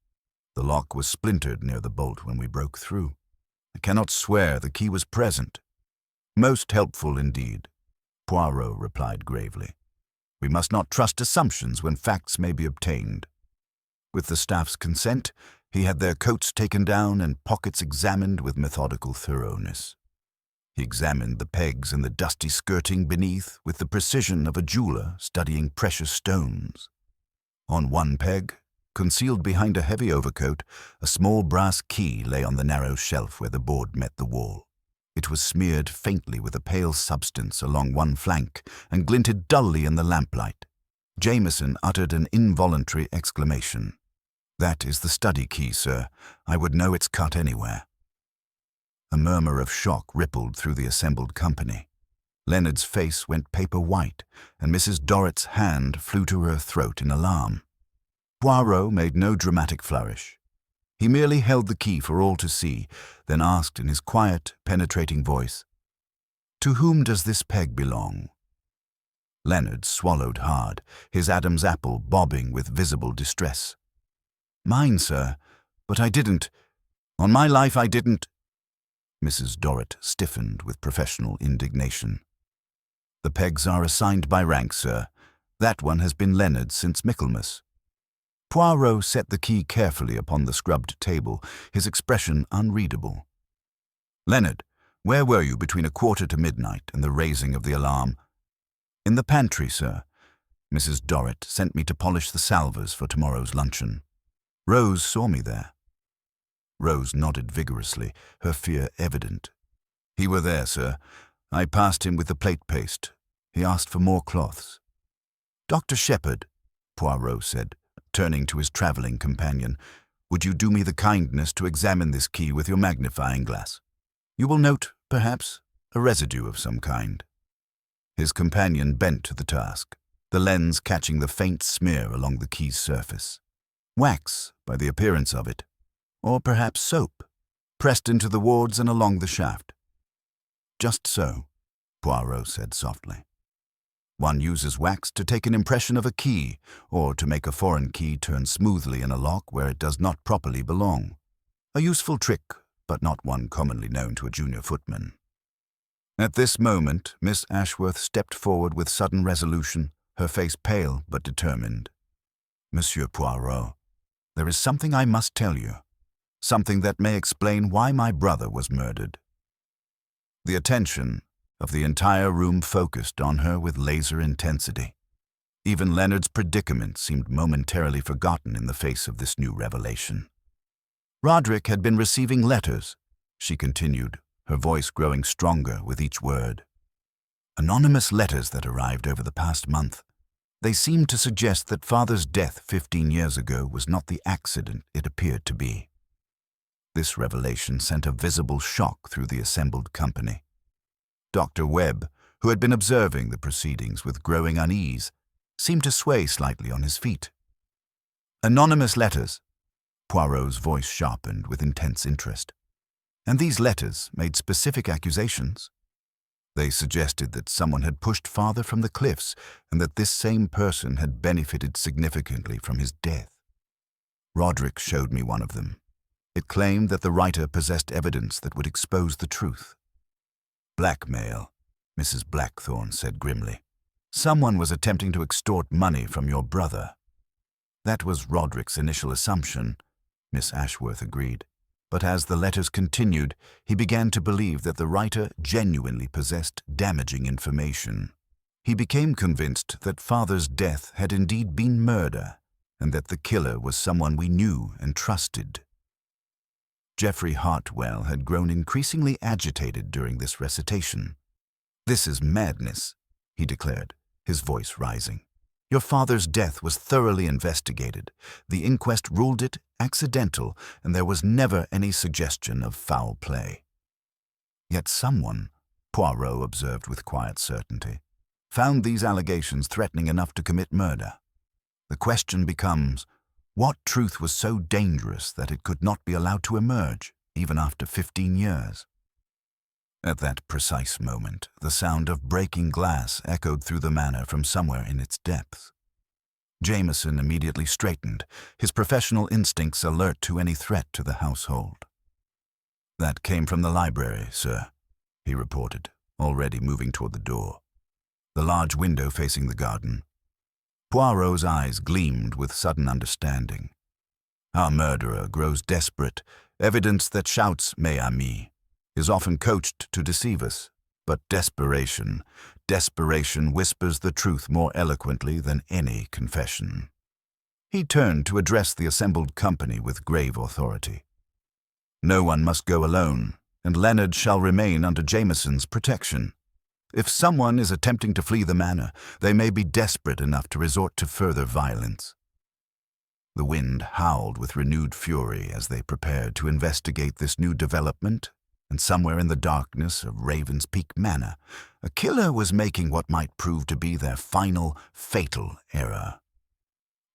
The lock was splintered near the bolt when we broke through. I cannot swear the key was present." "Most helpful indeed," Poirot replied gravely. "We must not trust assumptions when facts may be obtained." With the staff's consent, he had their coats taken down and pockets examined with methodical thoroughness. He examined the pegs and the dusty skirting beneath with the precision of a jeweler studying precious stones. On one peg, concealed behind a heavy overcoat, a small brass key lay on the narrow shelf where the board met the wall. It was smeared faintly with a pale substance along one flank and glinted dully in the lamplight. Jameson uttered an involuntary exclamation. "That is the study key, sir. I would know its cut anywhere." A murmur of shock rippled through the assembled company. Leonard's face went paper white, and Mrs. Dorrit's hand flew to her throat in alarm. Poirot made no dramatic flourish. He merely held the key for all to see, then asked in his quiet, penetrating voice, "To whom does this peg belong?" Leonard swallowed hard, his Adam's apple bobbing with visible distress. "Mine, sir, but I didn't. On my life I didn't." Mrs. Dorrit stiffened with professional indignation. "The pegs are assigned by rank, sir. That one has been Leonard's since Michaelmas." Poirot set the key carefully upon the scrubbed table, his expression unreadable. "Leonard, where were you between 1:15 midnight and the raising of the alarm?" "In the pantry, sir. Mrs. Dorrit sent me to polish the salvers for tomorrow's luncheon. Rose saw me there." Rose nodded vigorously, her fear evident. "He were there, sir. I passed him with the plate paste. He asked for more cloths." "Dr. Shepherd," Poirot said, turning to his traveling companion. "Would you do me the kindness to examine this key with your magnifying glass? You will note, perhaps, a residue of some kind." His companion bent to the task, the lens catching the faint smear along the key's surface. Wax, by the appearance of it, or perhaps soap, pressed into the wards and along the shaft. "Just so," Poirot said softly. "One uses wax to take an impression of a key, or to make a foreign key turn smoothly in a lock where it does not properly belong. A useful trick, but not one commonly known to a junior footman." At this moment, Miss Ashworth stepped forward with sudden resolution, her face pale but determined. "Monsieur Poirot, there is something I must tell you, something that may explain why my brother was murdered." The attention of the entire room focused on her with laser intensity. Even Leonard's predicament seemed momentarily forgotten in the face of this new revelation. "Roderick had been receiving letters," she continued, her voice growing stronger with each word. "Anonymous letters that arrived over the past month. They seemed to suggest that Father's death 15 years ago was not the accident it appeared to be." This revelation sent a visible shock through the assembled company. Dr. Webb, who had been observing the proceedings with growing unease, seemed to sway slightly on his feet. "Anonymous letters," Poirot's voice sharpened with intense interest. "And these letters made specific accusations. They suggested that someone had pushed Father from the cliffs and that this same person had benefited significantly from his death. Roderick showed me one of them. It claimed that the writer possessed evidence that would expose the truth." "Blackmail," Mrs. Blackthorne said grimly. "Someone was attempting to extort money from your brother." "That was Roderick's initial assumption," Miss Ashworth agreed. But as the letters continued, he began to believe that the writer genuinely possessed damaging information. He became convinced that Father's death had indeed been murder, and that the killer was someone we knew and trusted. Geoffrey Hartwell had grown increasingly agitated during this recitation. "This is madness," he declared, his voice rising. "Your father's death was thoroughly investigated. The inquest ruled it accidental, and there was never any suggestion of foul play." "Yet someone," Poirot observed with quiet certainty, "found these allegations threatening enough to commit murder. The question becomes, what truth was so dangerous that it could not be allowed to emerge, even after 15 years? At that precise moment, the sound of breaking glass echoed through the manor from somewhere in its depths. Jameson immediately straightened, his professional instincts alert to any threat to the household. "That came from the library, sir," he reported, already moving toward the door. "The large window facing the garden." Poirot's eyes gleamed with sudden understanding. "Our murderer grows desperate, evidence that shouts 'mes amis' is often coached to deceive us, but desperation whispers the truth more eloquently than any confession." He turned to address the assembled company with grave authority. "No one must go alone, and Leonard shall remain under Jameson's protection. If someone is attempting to flee the manor, they may be desperate enough to resort to further violence." The wind howled with renewed fury as they prepared to investigate this new development, and somewhere in the darkness of Raven's Peak Manor, a killer was making what might prove to be their final, fatal error.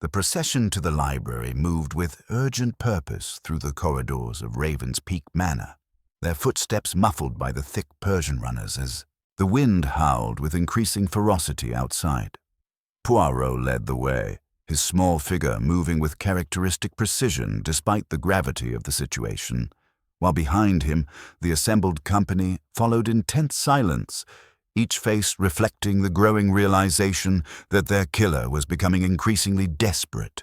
The procession to the library moved with urgent purpose through the corridors of Raven's Peak Manor, their footsteps muffled by the thick Persian runners as the wind howled with increasing ferocity outside. Poirot led the way, his small figure moving with characteristic precision despite the gravity of the situation, while behind him the assembled company followed in tense silence, each face reflecting the growing realization that their killer was becoming increasingly desperate.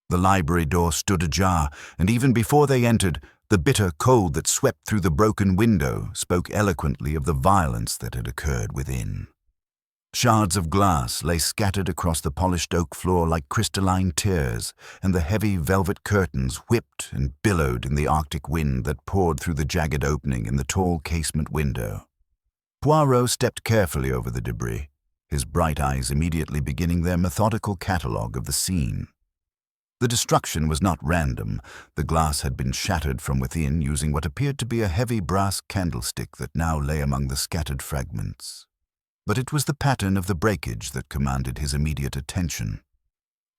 The library door stood ajar, and even before they entered, the bitter cold that swept through the broken window spoke eloquently of the violence that had occurred within. Shards of glass lay scattered across the polished oak floor like crystalline tears, and the heavy velvet curtains whipped and billowed in the Arctic wind that poured through the jagged opening in the tall casement window. Poirot stepped carefully over the debris, his bright eyes immediately beginning their methodical catalogue of the scene. The destruction was not random. The glass had been shattered from within using what appeared to be a heavy brass candlestick that now lay among the scattered fragments. But it was the pattern of the breakage that commanded his immediate attention.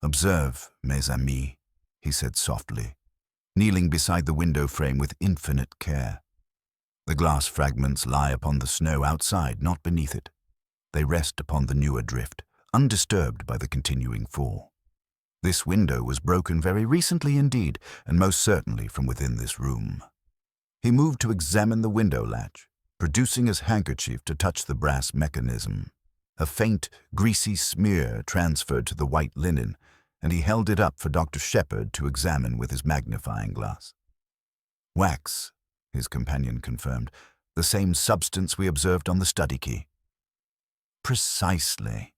"Observe, mes amis," he said softly, kneeling beside the window frame with infinite care. The glass fragments lie upon the snow outside, not beneath it. They rest upon the newer drift, undisturbed by the continuing fall. This window was broken very recently indeed, and most certainly from within this room. He moved to examine the window latch, producing his handkerchief to touch the brass mechanism. A faint, greasy smear transferred to the white linen, and he held it up for Dr. Shepherd to examine with his magnifying glass. "Wax," his companion confirmed, "the same substance we observed on the study key." "Precisely,"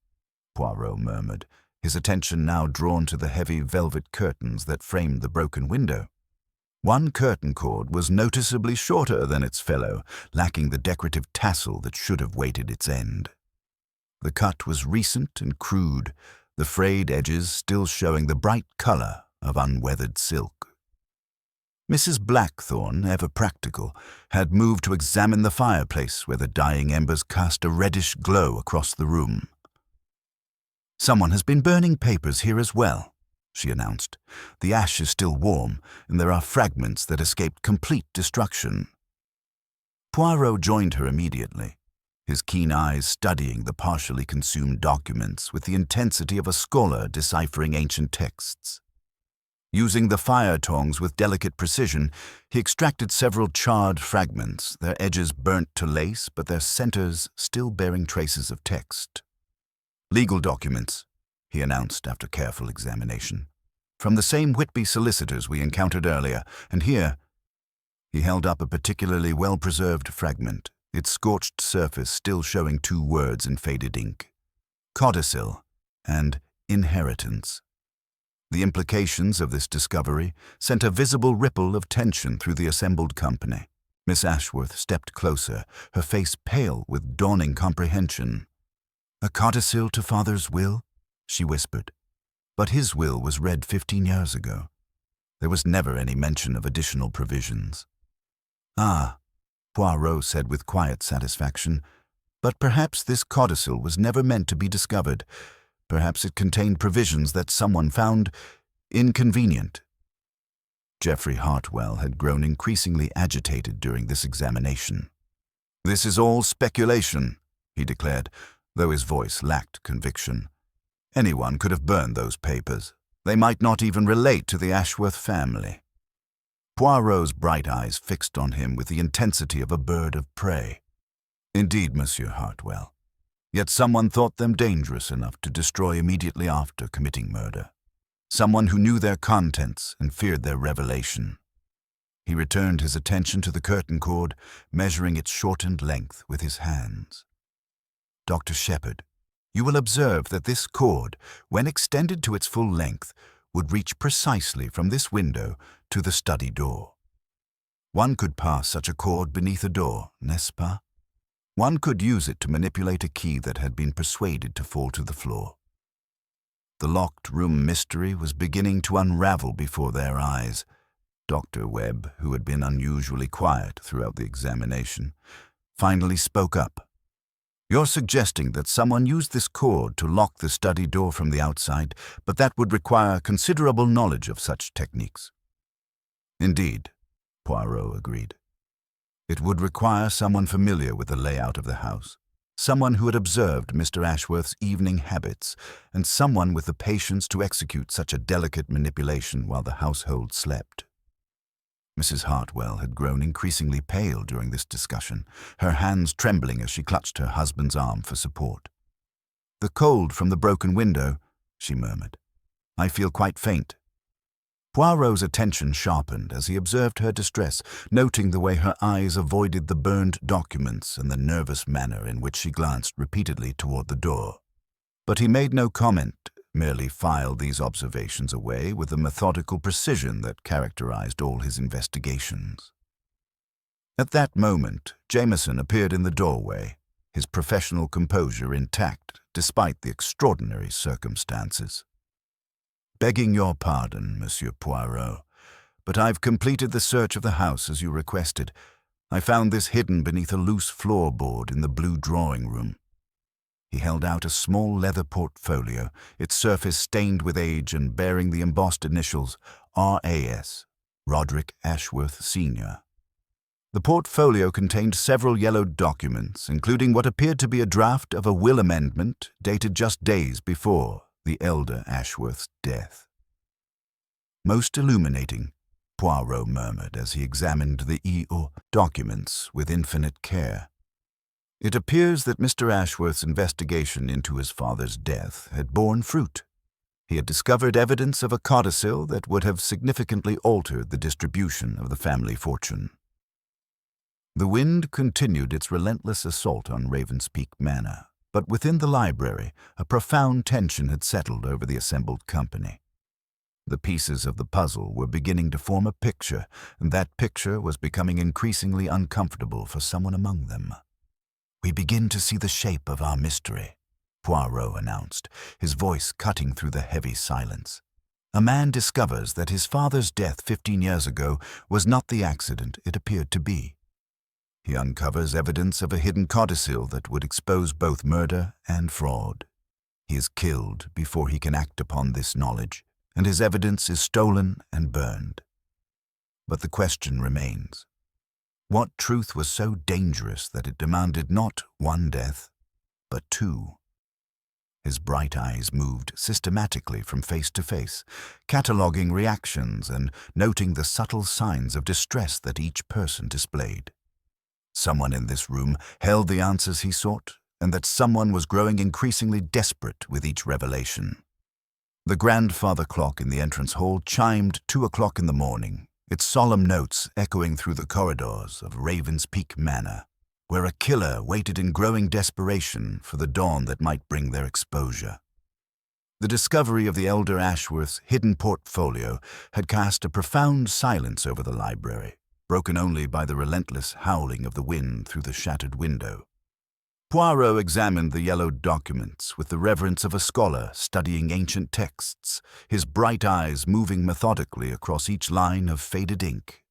Poirot murmured, his attention now drawn to the heavy velvet curtains that framed the broken window. One curtain cord was noticeably shorter than its fellow, lacking the decorative tassel that should have weighted its end. The cut was recent and crude, the frayed edges still showing the bright color of unweathered silk. Mrs. Blackthorne, ever practical, had moved to examine the fireplace where the dying embers cast a reddish glow across the room. "Someone has been burning papers here as well," she announced. "The ash is still warm, and there are fragments that escaped complete destruction." Poirot joined her immediately, his keen eyes studying the partially consumed documents with the intensity of a scholar deciphering ancient texts. Using the fire tongs with delicate precision, he extracted several charred fragments, their edges burnt to lace but their centers still bearing traces of text. "Legal documents," he announced after careful examination. "From the same Whitby solicitors we encountered earlier, and here—" He held up a particularly well-preserved fragment, its scorched surface still showing two words in faded ink: codicil and inheritance. The implications of this discovery sent a visible ripple of tension through the assembled company. Miss Ashworth stepped closer, her face pale with dawning comprehension. "A codicil to father's will?" she whispered. "But his will was read 15 years ago. There was never any mention of additional provisions." "Ah," Poirot said with quiet satisfaction, "but perhaps this codicil was never meant to be discovered. Perhaps it contained provisions that someone found inconvenient." Geoffrey Hartwell had grown increasingly agitated during this examination. "This is all speculation," he declared, though his voice lacked conviction. "Anyone could have burned those papers. They might not even relate to the Ashworth family." Poirot's bright eyes fixed on him with the intensity of a bird of prey. "Indeed, Monsieur Hartwell. Yet someone thought them dangerous enough to destroy immediately after committing murder. Someone who knew their contents and feared their revelation." He returned his attention to the curtain cord, measuring its shortened length with his hands. "Dr. Shepherd, you will observe that this cord, when extended to its full length, would reach precisely from this window to the study door. One could pass such a cord beneath a door, n'est-ce pas? One could use it to manipulate a key that had been persuaded to fall to the floor." The locked room mystery was beginning to unravel before their eyes. Dr. Webb, who had been unusually quiet throughout the examination, finally spoke up. "You're suggesting that someone used this cord to lock the study door from the outside, but that would require considerable knowledge of such techniques." "Indeed," Poirot agreed. "It would require someone familiar with the layout of the house, someone who had observed Mr. Ashworth's evening habits, and someone with the patience to execute such a delicate manipulation while the household slept." Mrs. Hartwell had grown increasingly pale during this discussion, her hands trembling as she clutched her husband's arm for support. "The cold from the broken window," she murmured. "I feel quite faint." Poirot's attention sharpened as he observed her distress, noting the way her eyes avoided the burned documents and the nervous manner in which she glanced repeatedly toward the door. But he made no comment, merely filed these observations away with the methodical precision that characterized all his investigations. At that moment, Jameson appeared in the doorway, his professional composure intact despite the extraordinary circumstances. "Begging your pardon, Monsieur Poirot, but I've completed the search of the house as you requested. I found this hidden beneath a loose floorboard in the blue drawing room." He held out a small leather portfolio, its surface stained with age and bearing the embossed initials R.A.S., Roderick Ashworth, Sr. The portfolio contained several yellowed documents, including what appeared to be a draft of a will amendment dated just days before the elder Ashworth's death. "Most illuminating," Poirot murmured as he examined the documents with infinite care. It appears that Mr. Ashworth's investigation into his father's death had borne fruit. He had discovered evidence of a codicil that would have significantly altered the distribution of the family fortune. The wind continued its relentless assault on Ravenspeak Manor, but within the library a profound tension had settled over the assembled company. The pieces of the puzzle were beginning to form a picture, and that picture was becoming increasingly uncomfortable for someone among them. "We begin to see the shape of our mystery," Poirot announced, his voice cutting through the heavy silence. "A man discovers that his father's death 15 years ago was not the accident it appeared to be. He uncovers evidence of a hidden codicil that would expose both murder and fraud. He is killed before he can act upon this knowledge, and his evidence is stolen and burned. But the question remains. What truth was so dangerous that it demanded not one death, but two?" His bright eyes moved systematically from face to face, cataloguing reactions and noting the subtle signs of distress that each person displayed. Someone in this room held the answers he sought, and that someone was growing increasingly desperate with each revelation. The grandfather clock in the entrance hall chimed 2 o'clock in the morning, its solemn notes echoing through the corridors of Ravenspeak Manor, where a killer waited in growing desperation for the dawn that might bring their exposure. The discovery of the elder Ashworth's hidden portfolio had cast a profound silence over the library, broken only by the relentless howling of the wind through the shattered window. Poirot examined the yellowed documents with the reverence of a scholar studying ancient texts, his bright eyes moving methodically across each line of faded ink.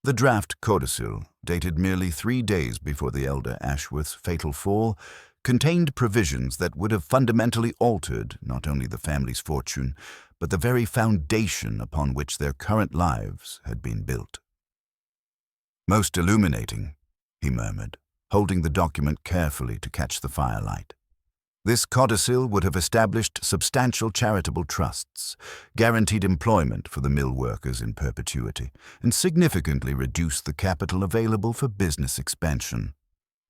The draft codicil, dated merely 3 days before the elder Ashworth's fatal fall, contained provisions that would have fundamentally altered not only the family's fortune, but the very foundation upon which their current lives had been built. "Most illuminating," he murmured, holding the document carefully to catch the firelight. "This codicil would have established substantial charitable trusts, guaranteed employment for the mill workers in perpetuity, and significantly reduced the capital available for business expansion.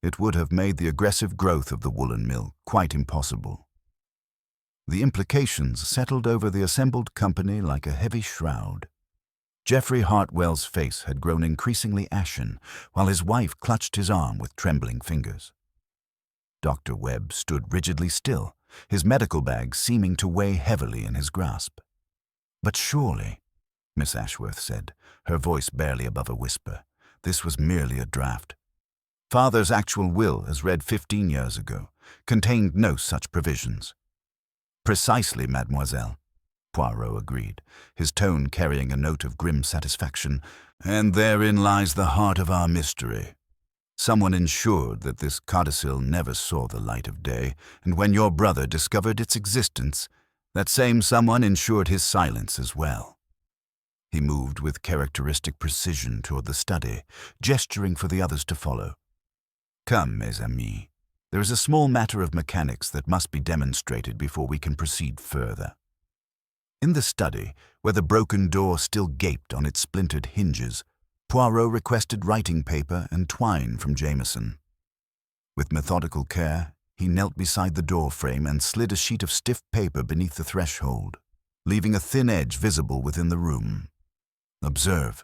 It would have made the aggressive growth of the woolen mill quite impossible." The implications settled over the assembled company like a heavy shroud. Geoffrey Hartwell's face had grown increasingly ashen, while his wife clutched his arm with trembling fingers. Dr. Webb stood rigidly still, his medical bag seeming to weigh heavily in his grasp. "But surely," Miss Ashworth said, her voice barely above a whisper, "this was merely a draft. Father's actual will, as read 15 years ago, contained no such provisions." "Precisely, mademoiselle," Poirot agreed, his tone carrying a note of grim satisfaction. "And therein lies the heart of our mystery. Someone ensured that this codicil never saw the light of day, and when your brother discovered its existence, that same someone ensured his silence as well." He moved with characteristic precision toward the study, gesturing for the others to follow. "Come, mes amis. There is a small matter of mechanics that must be demonstrated before we can proceed further." In the study, where the broken door still gaped on its splintered hinges, Poirot requested writing paper and twine from Jameson. With methodical care, he knelt beside the door frame and slid a sheet of stiff paper beneath the threshold, leaving a thin edge visible within the room. "Observe,"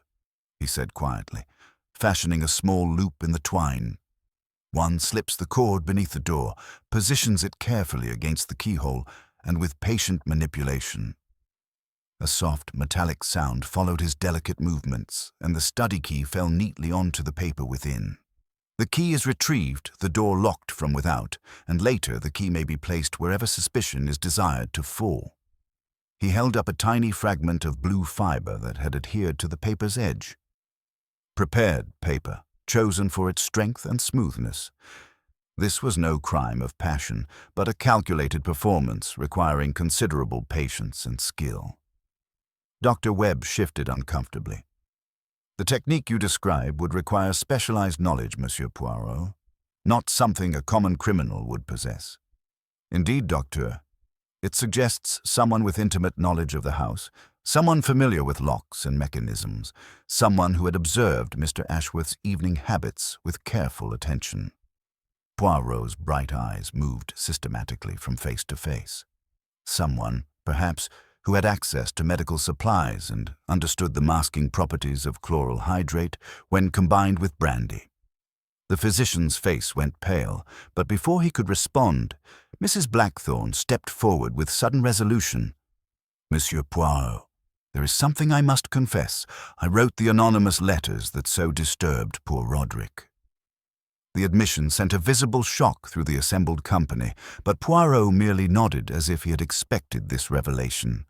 he said quietly, fashioning a small loop in the twine. One slips the cord beneath the door, positions it carefully against the keyhole, and with patient manipulation. A soft, metallic sound followed his delicate movements, and the study key fell neatly onto the paper within. The key is retrieved, the door locked from without, and later the key may be placed wherever suspicion is desired to fall. He held up a tiny fragment of blue fiber that had adhered to the paper's edge. Prepared paper, chosen for its strength and smoothness. This was no crime of passion, but a calculated performance requiring considerable patience and skill. Dr. Webb shifted uncomfortably. The technique you describe would require specialized knowledge, Monsieur Poirot, not something a common criminal would possess. Indeed, Docteur, it suggests someone with intimate knowledge of the house, someone familiar with locks and mechanisms, someone who had observed Mr. Ashworth's evening habits with careful attention. Poirot's bright eyes moved systematically from face to face. Someone, perhaps, who had access to medical supplies and understood the masking properties of chloral hydrate when combined with brandy. The physician's face went pale, but before he could respond, Mrs. Blackthorne stepped forward with sudden resolution. "Monsieur Poirot, there is something I must confess. I wrote the anonymous letters that so disturbed poor Roderick." The admission sent a visible shock through the assembled company, but Poirot merely nodded as if he had expected this revelation.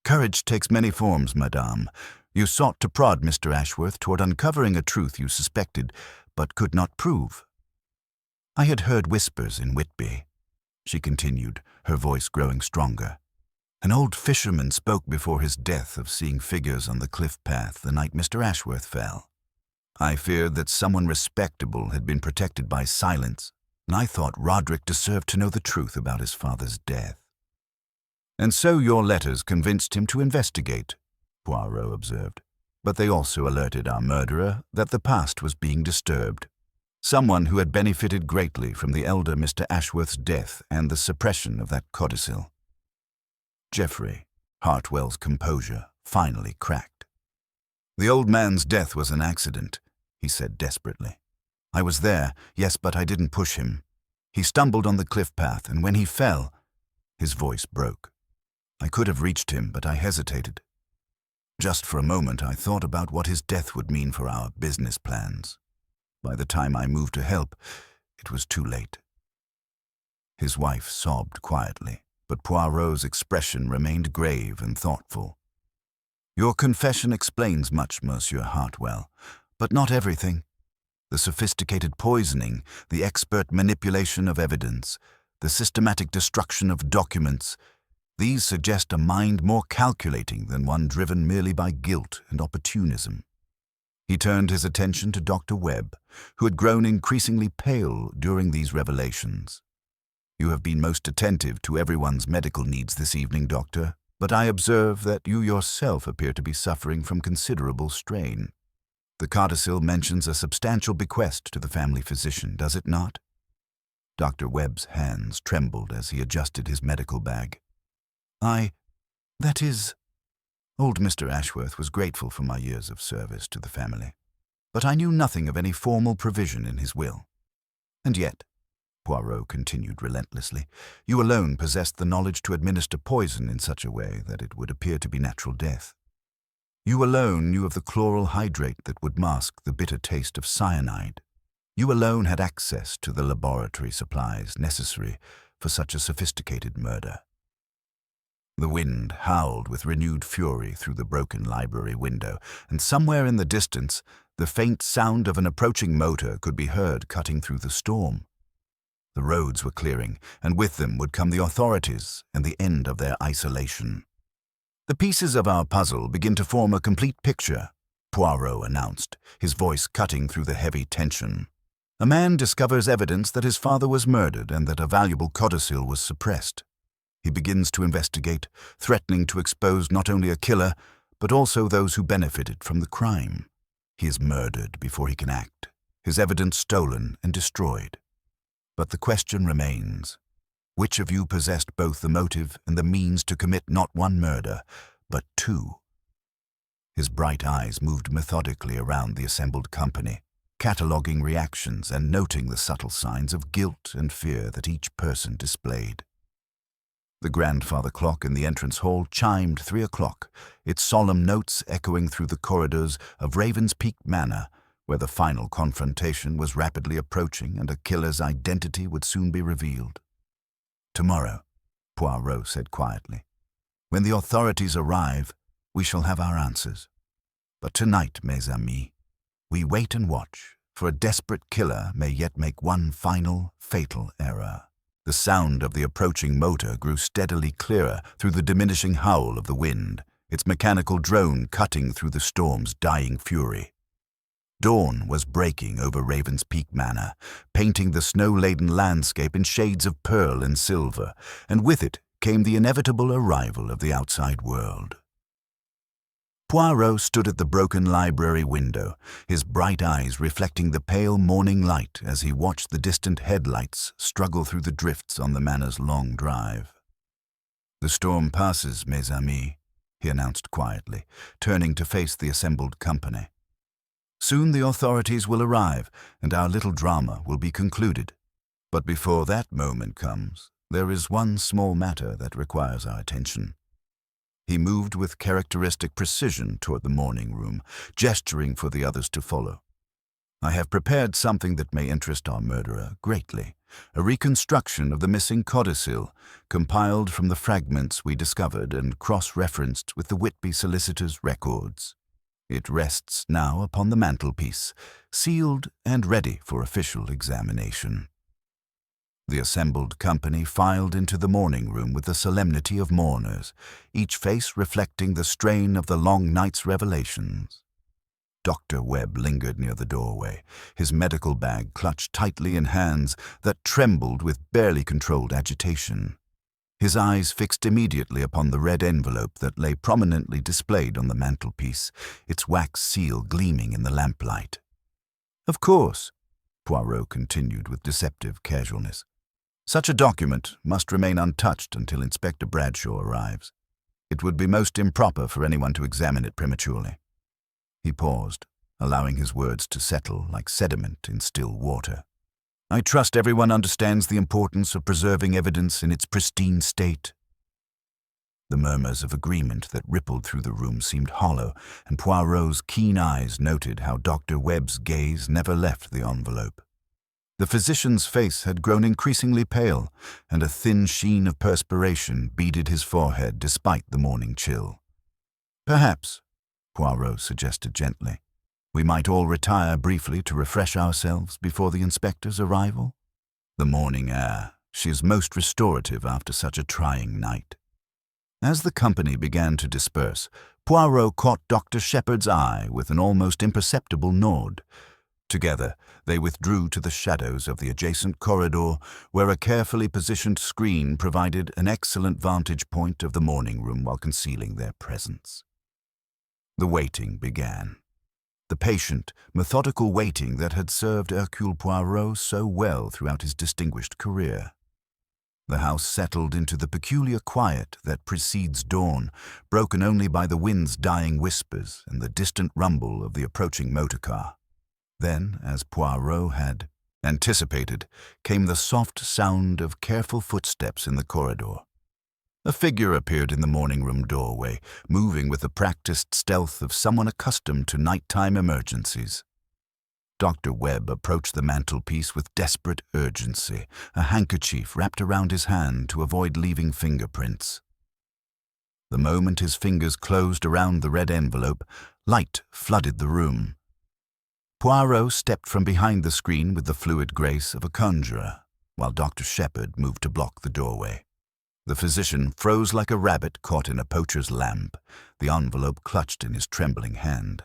"Courage takes many forms, madame. You sought to prod Mr. Ashworth toward uncovering a truth you suspected, but could not prove." "I had heard whispers in Whitby," she continued, her voice growing stronger. "An old fisherman spoke before his death of seeing figures on the cliff path the night Mr. Ashworth fell. I feared that someone respectable had been protected by silence, and I thought Roderick deserved to know the truth about his father's death." "And so your letters convinced him to investigate," Poirot observed. "But they also alerted our murderer that the past was being disturbed. Someone who had benefited greatly from the elder Mr. Ashworth's death and the suppression of that codicil." Geoffrey Hartwell's composure finally cracked. "The old man's death was an accident," he said desperately. "I was there, yes, but I didn't push him. He stumbled on the cliff path, and when he fell," his voice broke. "I could have reached him, but I hesitated. Just for a moment I thought about what his death would mean for our business plans. By the time I moved to help, it was too late." His wife sobbed quietly, but Poirot's expression remained grave and thoughtful. "Your confession explains much, Monsieur Hartwell, but not everything. The sophisticated poisoning, the expert manipulation of evidence, the systematic destruction of documents, these suggest a mind more calculating than one driven merely by guilt and opportunism." He turned his attention to Dr. Webb, who had grown increasingly pale during these revelations. "You have been most attentive to everyone's medical needs this evening, Doctor, but I observe that you yourself appear to be suffering from considerable strain. The codicil mentions a substantial bequest to the family physician, does it not?" Dr. Webb's hands trembled as he adjusted his medical bag. That is, old Mr. Ashworth was grateful for my years of service to the family, but I knew nothing of any formal provision in his will. And yet," Poirot continued relentlessly, "you alone possessed the knowledge to administer poison in such a way that it would appear to be natural death. You alone knew of the chloral hydrate that would mask the bitter taste of cyanide. You alone had access to the laboratory supplies necessary for such a sophisticated murder." The wind howled with renewed fury through the broken library window, and somewhere in the distance, the faint sound of an approaching motor could be heard cutting through the storm. The roads were clearing, and with them would come the authorities and the end of their isolation. "The pieces of our puzzle begin to form a complete picture," Poirot announced, his voice cutting through the heavy tension. "A man discovers evidence that his father was murdered and that a valuable codicil was suppressed. He begins to investigate, threatening to expose not only a killer, but also those who benefited from the crime. He is murdered before he can act, his evidence stolen and destroyed. But the question remains, which of you possessed both the motive and the means to commit not one murder, but two?" His bright eyes moved methodically around the assembled company, cataloguing reactions and noting the subtle signs of guilt and fear that each person displayed. The grandfather clock in the entrance hall chimed 3 o'clock, its solemn notes echoing through the corridors of Ravenspeak Manor, where the final confrontation was rapidly approaching and a killer's identity would soon be revealed. "Tomorrow," Poirot said quietly. "When the authorities arrive, we shall have our answers. But tonight, mes amis, we wait and watch, for a desperate killer may yet make one final, fatal error." The sound of the approaching motor grew steadily clearer through the diminishing howl of the wind, its mechanical drone cutting through the storm's dying fury. Dawn was breaking over Raven's Peak Manor, painting the snow-laden landscape in shades of pearl and silver, and with it came the inevitable arrival of the outside world. Poirot stood at the broken library window, his bright eyes reflecting the pale morning light as he watched the distant headlights struggle through the drifts on the manor's long drive. "The storm passes, mes amis," he announced quietly, turning to face the assembled company. "Soon the authorities will arrive, and our little drama will be concluded. But before that moment comes, there is one small matter that requires our attention." He moved with characteristic precision toward the morning room, gesturing for the others to follow. "I have prepared something that may interest our murderer greatly, a reconstruction of the missing codicil, compiled from the fragments we discovered and cross-referenced with the Whitby solicitor's records. It rests now upon the mantelpiece, sealed and ready for official examination." The assembled company filed into the morning room with the solemnity of mourners, each face reflecting the strain of the long night's revelations. Dr. Webb lingered near the doorway, his medical bag clutched tightly in hands that trembled with barely controlled agitation. His eyes fixed immediately upon the red envelope that lay prominently displayed on the mantelpiece, its wax seal gleaming in the lamplight. "Of course," Poirot continued with deceptive casualness, "such a document must remain untouched until Inspector Bradshaw arrives. It would be most improper for anyone to examine it prematurely." He paused, allowing his words to settle like sediment in still water. "I trust everyone understands the importance of preserving evidence in its pristine state." The murmurs of agreement that rippled through the room seemed hollow, and Poirot's keen eyes noted how Dr. Webb's gaze never left the envelope. The physician's face had grown increasingly pale, and a thin sheen of perspiration beaded his forehead despite the morning chill. "Perhaps," Poirot suggested gently, "we might all retire briefly to refresh ourselves before the inspector's arrival. The morning air, she is most restorative after such a trying night." As the company began to disperse, Poirot caught Dr. Shepherd's eye with an almost imperceptible nod. Together, they withdrew to the shadows of the adjacent corridor, where a carefully positioned screen provided an excellent vantage point of the morning room while concealing their presence. The waiting began. The patient, methodical waiting that had served Hercule Poirot so well throughout his distinguished career. The house settled into the peculiar quiet that precedes dawn, broken only by the wind's dying whispers and the distant rumble of the approaching motor car. Then, as Poirot had anticipated, came the soft sound of careful footsteps in the corridor. A figure appeared in the morning room doorway, moving with the practiced stealth of someone accustomed to nighttime emergencies. Dr. Webb approached the mantelpiece with desperate urgency, a handkerchief wrapped around his hand to avoid leaving fingerprints. The moment his fingers closed around the red envelope, light flooded the room. Poirot stepped from behind the screen with the fluid grace of a conjurer, while Dr. Shepherd moved to block the doorway. The physician froze like a rabbit caught in a poacher's lamp, the envelope clutched in his trembling hand.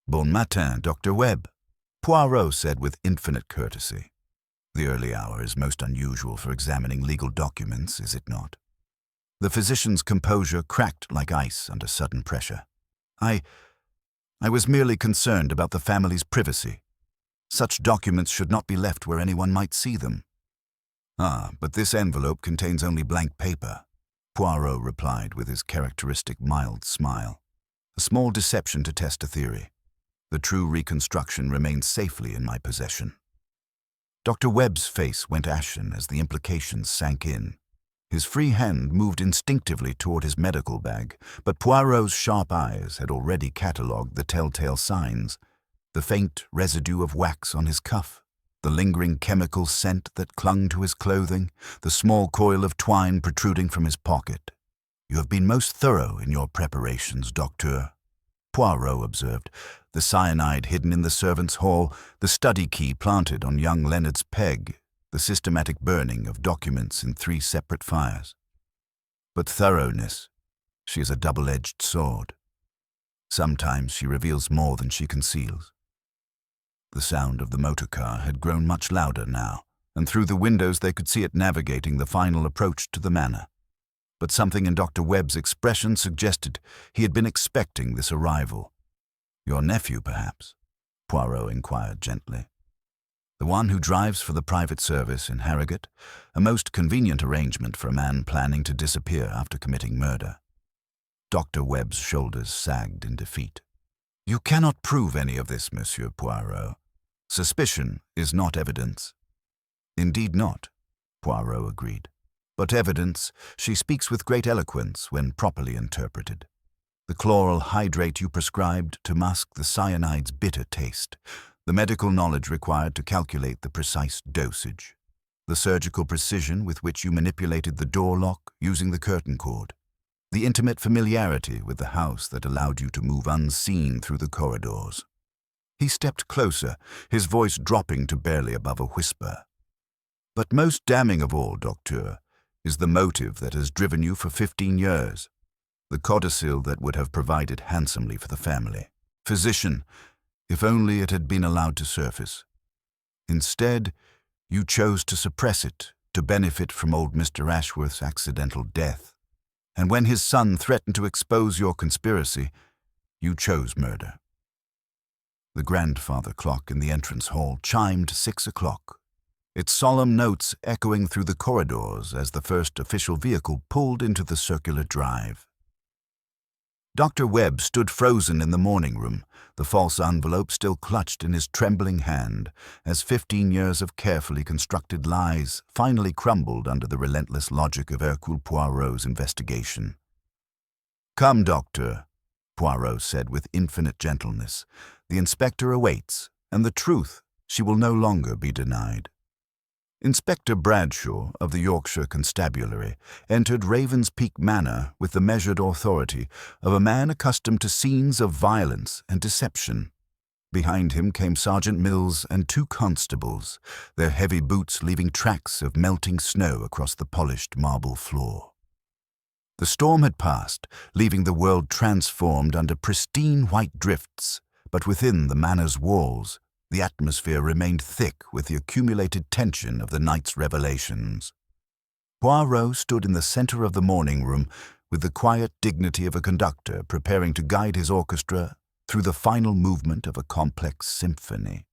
"Bon matin, Dr. Webb," Poirot said with infinite courtesy. "The early hour is most unusual for examining legal documents, is it not?" The physician's composure cracked like ice under sudden pressure. I was merely concerned about the family's privacy. Such documents should not be left where anyone might see them." "Ah, but this envelope contains only blank paper," Poirot replied with his characteristic mild smile. "A small deception to test a theory. The true reconstruction remains safely in my possession." Dr. Webb's face went ashen as the implications sank in. His free hand moved instinctively toward his medical bag, but Poirot's sharp eyes had already catalogued the telltale signs. The faint residue of wax on his cuff, the lingering chemical scent that clung to his clothing, the small coil of twine protruding from his pocket. "You have been most thorough in your preparations, Docteur," Poirot observed. The cyanide hidden in the servants' hall, the study key planted on young Leonard's peg, the systematic burning of documents in 3 separate fires. But thoroughness, she is a double-edged sword. Sometimes she reveals more than she conceals. The sound of the motor car had grown much louder now, and through the windows they could see it navigating the final approach to the manor. But something in Dr. Webb's expression suggested he had been expecting this arrival. "Your nephew, perhaps?" Poirot inquired gently. "The one who drives for the private service in Harrogate, a most convenient arrangement for a man planning to disappear after committing murder." Dr. Webb's shoulders sagged in defeat. "You cannot prove any of this, Monsieur Poirot. Suspicion is not evidence." "Indeed not," Poirot agreed. "But evidence, she speaks with great eloquence when properly interpreted. The chloral hydrate you prescribed to mask the cyanide's bitter taste, the medical knowledge required to calculate the precise dosage, the surgical precision with which you manipulated the door lock using the curtain cord, the intimate familiarity with the house that allowed you to move unseen through the corridors." He stepped closer, his voice dropping to barely above a whisper. "But most damning of all, Docteur, is the motive that has driven you for 15 years, the codicil that would have provided handsomely for the family. Physician, if only it had been allowed to surface. Instead, you chose to suppress it, to benefit from old Mr. Ashworth's accidental death. And when his son threatened to expose your conspiracy, you chose murder." The grandfather clock in the entrance hall chimed 6 o'clock, its solemn notes echoing through the corridors as the first official vehicle pulled into the circular drive. Dr. Webb stood frozen in the morning room, the false envelope still clutched in his trembling hand, as 15 years of carefully constructed lies finally crumbled under the relentless logic of Hercule Poirot's investigation. "Come, Doctor," Poirot said with infinite gentleness. "The inspector awaits, and the truth she will no longer be denied." Inspector Bradshaw of the Yorkshire Constabulary entered Ravens Peak Manor with the measured authority of a man accustomed to scenes of violence and deception. Behind him came Sergeant Mills and 2 constables, their heavy boots leaving tracks of melting snow across the polished marble floor. The storm had passed, leaving the world transformed under pristine white drifts, but within the manor's walls, the atmosphere remained thick with the accumulated tension of the night's revelations. Poirot stood in the center of the morning room with the quiet dignity of a conductor preparing to guide his orchestra through the final movement of a complex symphony.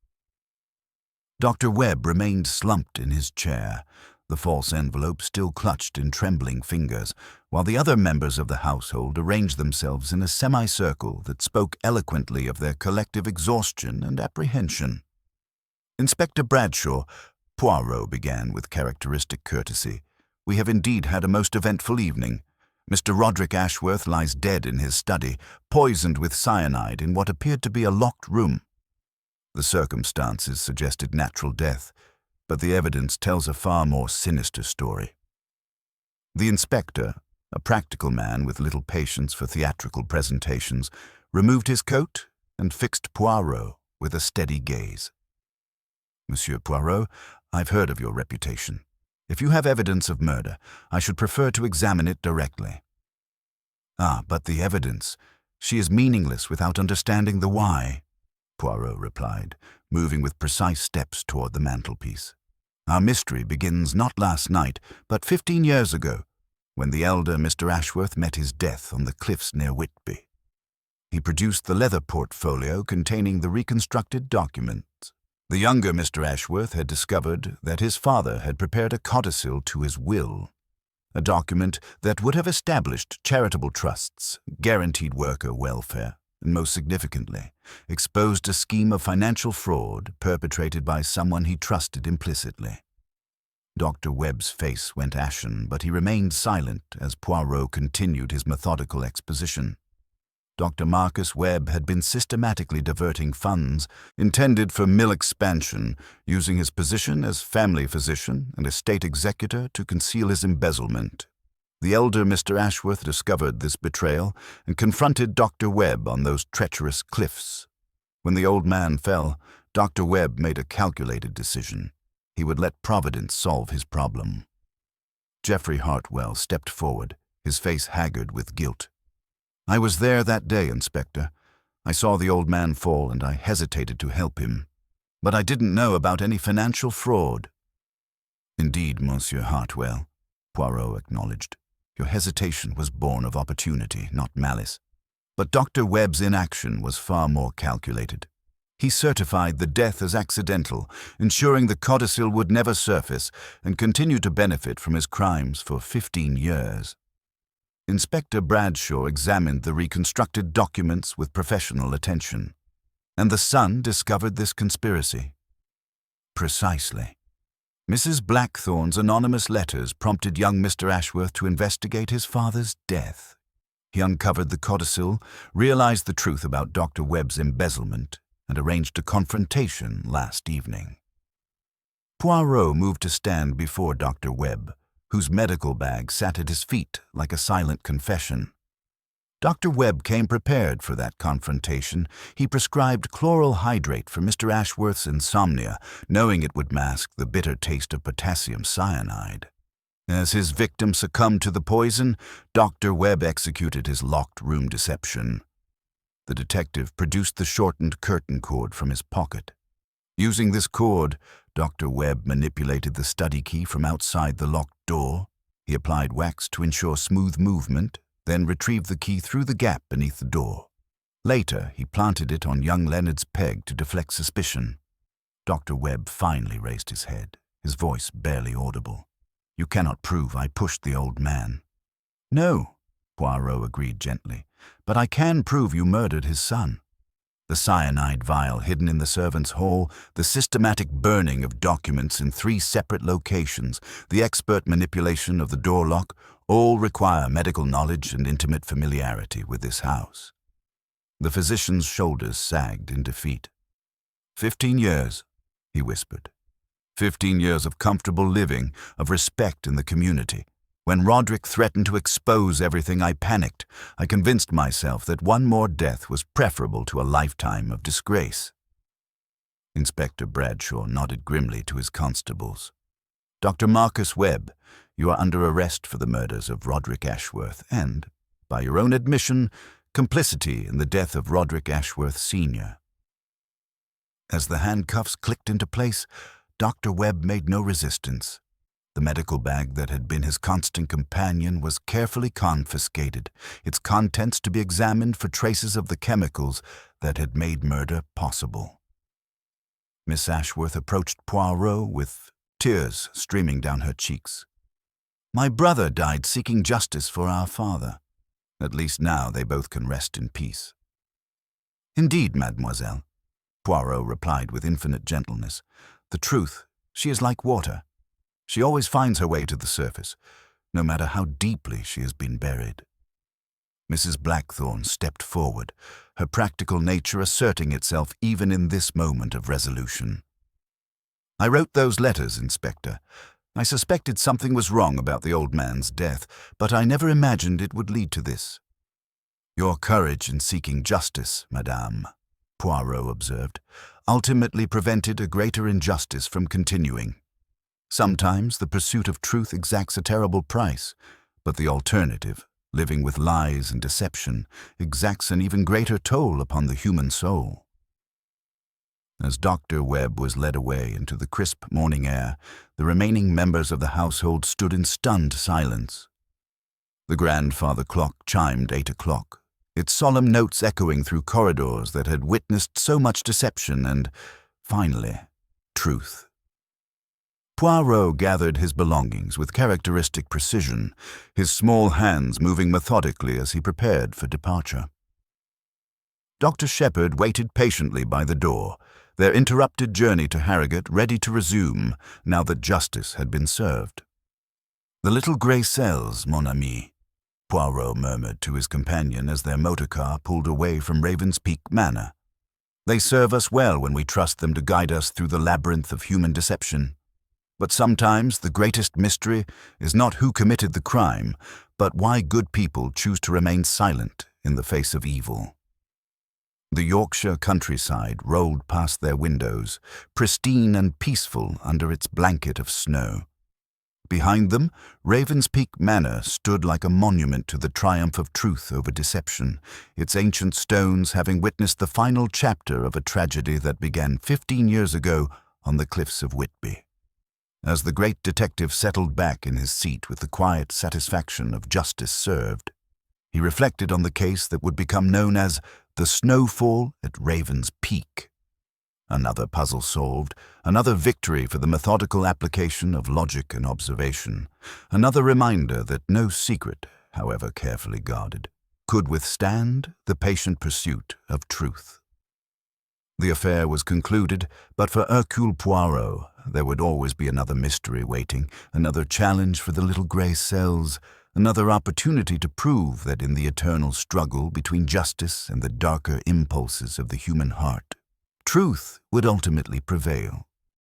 Dr. Webb remained slumped in his chair, the false envelope still clutched in trembling fingers, while the other members of the household arranged themselves in a semicircle that spoke eloquently of their collective exhaustion and apprehension. "Inspector Bradshaw," Poirot began with characteristic courtesy, "we have indeed had a most eventful evening. Mr. Roderick Ashworth lies dead in his study, poisoned with cyanide in what appeared to be a locked room. The circumstances suggested natural death, but the evidence tells a far more sinister story." The inspector, a practical man with little patience for theatrical presentations, removed his coat and fixed Poirot with a steady gaze. "Monsieur Poirot, I've heard of your reputation. If you have evidence of murder, I should prefer to examine it directly." "Ah, but the evidence. She is meaningless without understanding the why," Poirot replied, moving with precise steps toward the mantelpiece. "Our mystery begins not last night, but 15 years ago, when the elder Mr. Ashworth met his death on the cliffs near Whitby. He produced the leather portfolio containing the reconstructed documents. The younger Mr. Ashworth had discovered that his father had prepared a codicil to his will, a document that would have established charitable trusts, guaranteed worker welfare, and most significantly, exposed a scheme of financial fraud perpetrated by someone he trusted implicitly." Dr. Webb's face went ashen, but he remained silent as Poirot continued his methodical exposition. Dr. Marcus Webb had been systematically diverting funds intended for mill expansion, using his position as family physician and estate executor to conceal his embezzlement. The elder Mr. Ashworth discovered this betrayal and confronted Dr. Webb on those treacherous cliffs. When the old man fell, Dr. Webb made a calculated decision. He would let Providence solve his problem. Geoffrey Hartwell stepped forward, his face haggard with guilt. "I was there that day, Inspector. I saw the old man fall and I hesitated to help him. But I didn't know about any financial fraud." "Indeed, Monsieur Hartwell," Poirot acknowledged. "Your hesitation was born of opportunity, not malice. But Dr. Webb's inaction was far more calculated. He certified the death as accidental, ensuring the codicil would never surface, and continued to benefit from his crimes for 15 years. Inspector Bradshaw examined the reconstructed documents with professional attention. And the son discovered this conspiracy. Precisely. Mrs. Blackthorne's anonymous letters prompted young Mr. Ashworth to investigate his father's death. He uncovered the codicil, realized the truth about Dr. Webb's embezzlement, and arranged a confrontation last evening. Poirot moved to stand before Dr. Webb, whose medical bag sat at his feet like a silent confession. Dr. Webb came prepared for that confrontation. He prescribed chloral hydrate for Mr. Ashworth's insomnia, knowing it would mask the bitter taste of potassium cyanide. As his victim succumbed to the poison, Dr. Webb executed his locked room deception. The detective produced the shortened curtain cord from his pocket. Using this cord, Dr. Webb manipulated the study key from outside the locked door. He applied wax to ensure smooth movement, then retrieved the key through the gap beneath the door. Later, he planted it on young Leonard's peg to deflect suspicion. Dr. Webb finally raised his head, his voice barely audible. "You cannot prove I pushed the old man." "No," Poirot agreed gently, "but I can prove you murdered his son. The cyanide vial hidden in the servants' hall, the systematic burning of documents in 3 separate locations, the expert manipulation of the door lock, all require medical knowledge and intimate familiarity with this house." The physician's shoulders sagged in defeat. 15 years, he whispered. 15 years of comfortable living, of respect in the community. When Roderick threatened to expose everything, I panicked. I convinced myself that one more death was preferable to a lifetime of disgrace. Inspector Bradshaw nodded grimly to his constables. "Dr. Marcus Webb, you are under arrest for the murders of Roderick Ashworth and, by your own admission, complicity in the death of Roderick Ashworth Sr." As the handcuffs clicked into place, Dr. Webb made no resistance. The medical bag that had been his constant companion was carefully confiscated, its contents to be examined for traces of the chemicals that had made murder possible. Miss Ashworth approached Poirot with tears streaming down her cheeks. "My brother died seeking justice for our father. At least now they both can rest in peace." "Indeed, mademoiselle," Poirot replied with infinite gentleness. "The truth, she is like water. She always finds her way to the surface, no matter how deeply she has been buried." Mrs. Blackthorne stepped forward, her practical nature asserting itself even in this moment of resolution. "I wrote those letters, Inspector. I suspected something was wrong about the old man's death, but I never imagined it would lead to this." "Your courage in seeking justice, madame," Poirot observed, "ultimately prevented a greater injustice from continuing. Sometimes the pursuit of truth exacts a terrible price, but the alternative, living with lies and deception, exacts an even greater toll upon the human soul." As Dr. Webb was led away into the crisp morning air, the remaining members of the household stood in stunned silence. The grandfather clock chimed 8 o'clock, its solemn notes echoing through corridors that had witnessed so much deception and, finally, truth. Poirot gathered his belongings with characteristic precision, his small hands moving methodically as he prepared for departure. Dr. Shepherd waited patiently by the door, their interrupted journey to Harrogate ready to resume now that justice had been served. "The little grey cells, mon ami," Poirot murmured to his companion as their motor car pulled away from Raven's Peak Manor. "They serve us well when we trust them to guide us through the labyrinth of human deception. But sometimes the greatest mystery is not who committed the crime, but why good people choose to remain silent in the face of evil." The Yorkshire countryside rolled past their windows, pristine and peaceful under its blanket of snow. Behind them, Raven's Peak Manor stood like a monument to the triumph of truth over deception, its ancient stones having witnessed the final chapter of a tragedy that began 15 years ago on the cliffs of Whitby. As the great detective settled back in his seat with the quiet satisfaction of justice served, he reflected on the case that would become known as the Snowfall at Raven's Peak. Another puzzle solved, another victory for the methodical application of logic and observation, another reminder that no secret, however carefully guarded, could withstand the patient pursuit of truth. The affair was concluded, but for Hercule Poirot, there would always be another mystery waiting, another challenge for the little grey cells, another opportunity to prove that in the eternal struggle between justice and the darker impulses of the human heart, truth would ultimately prevail.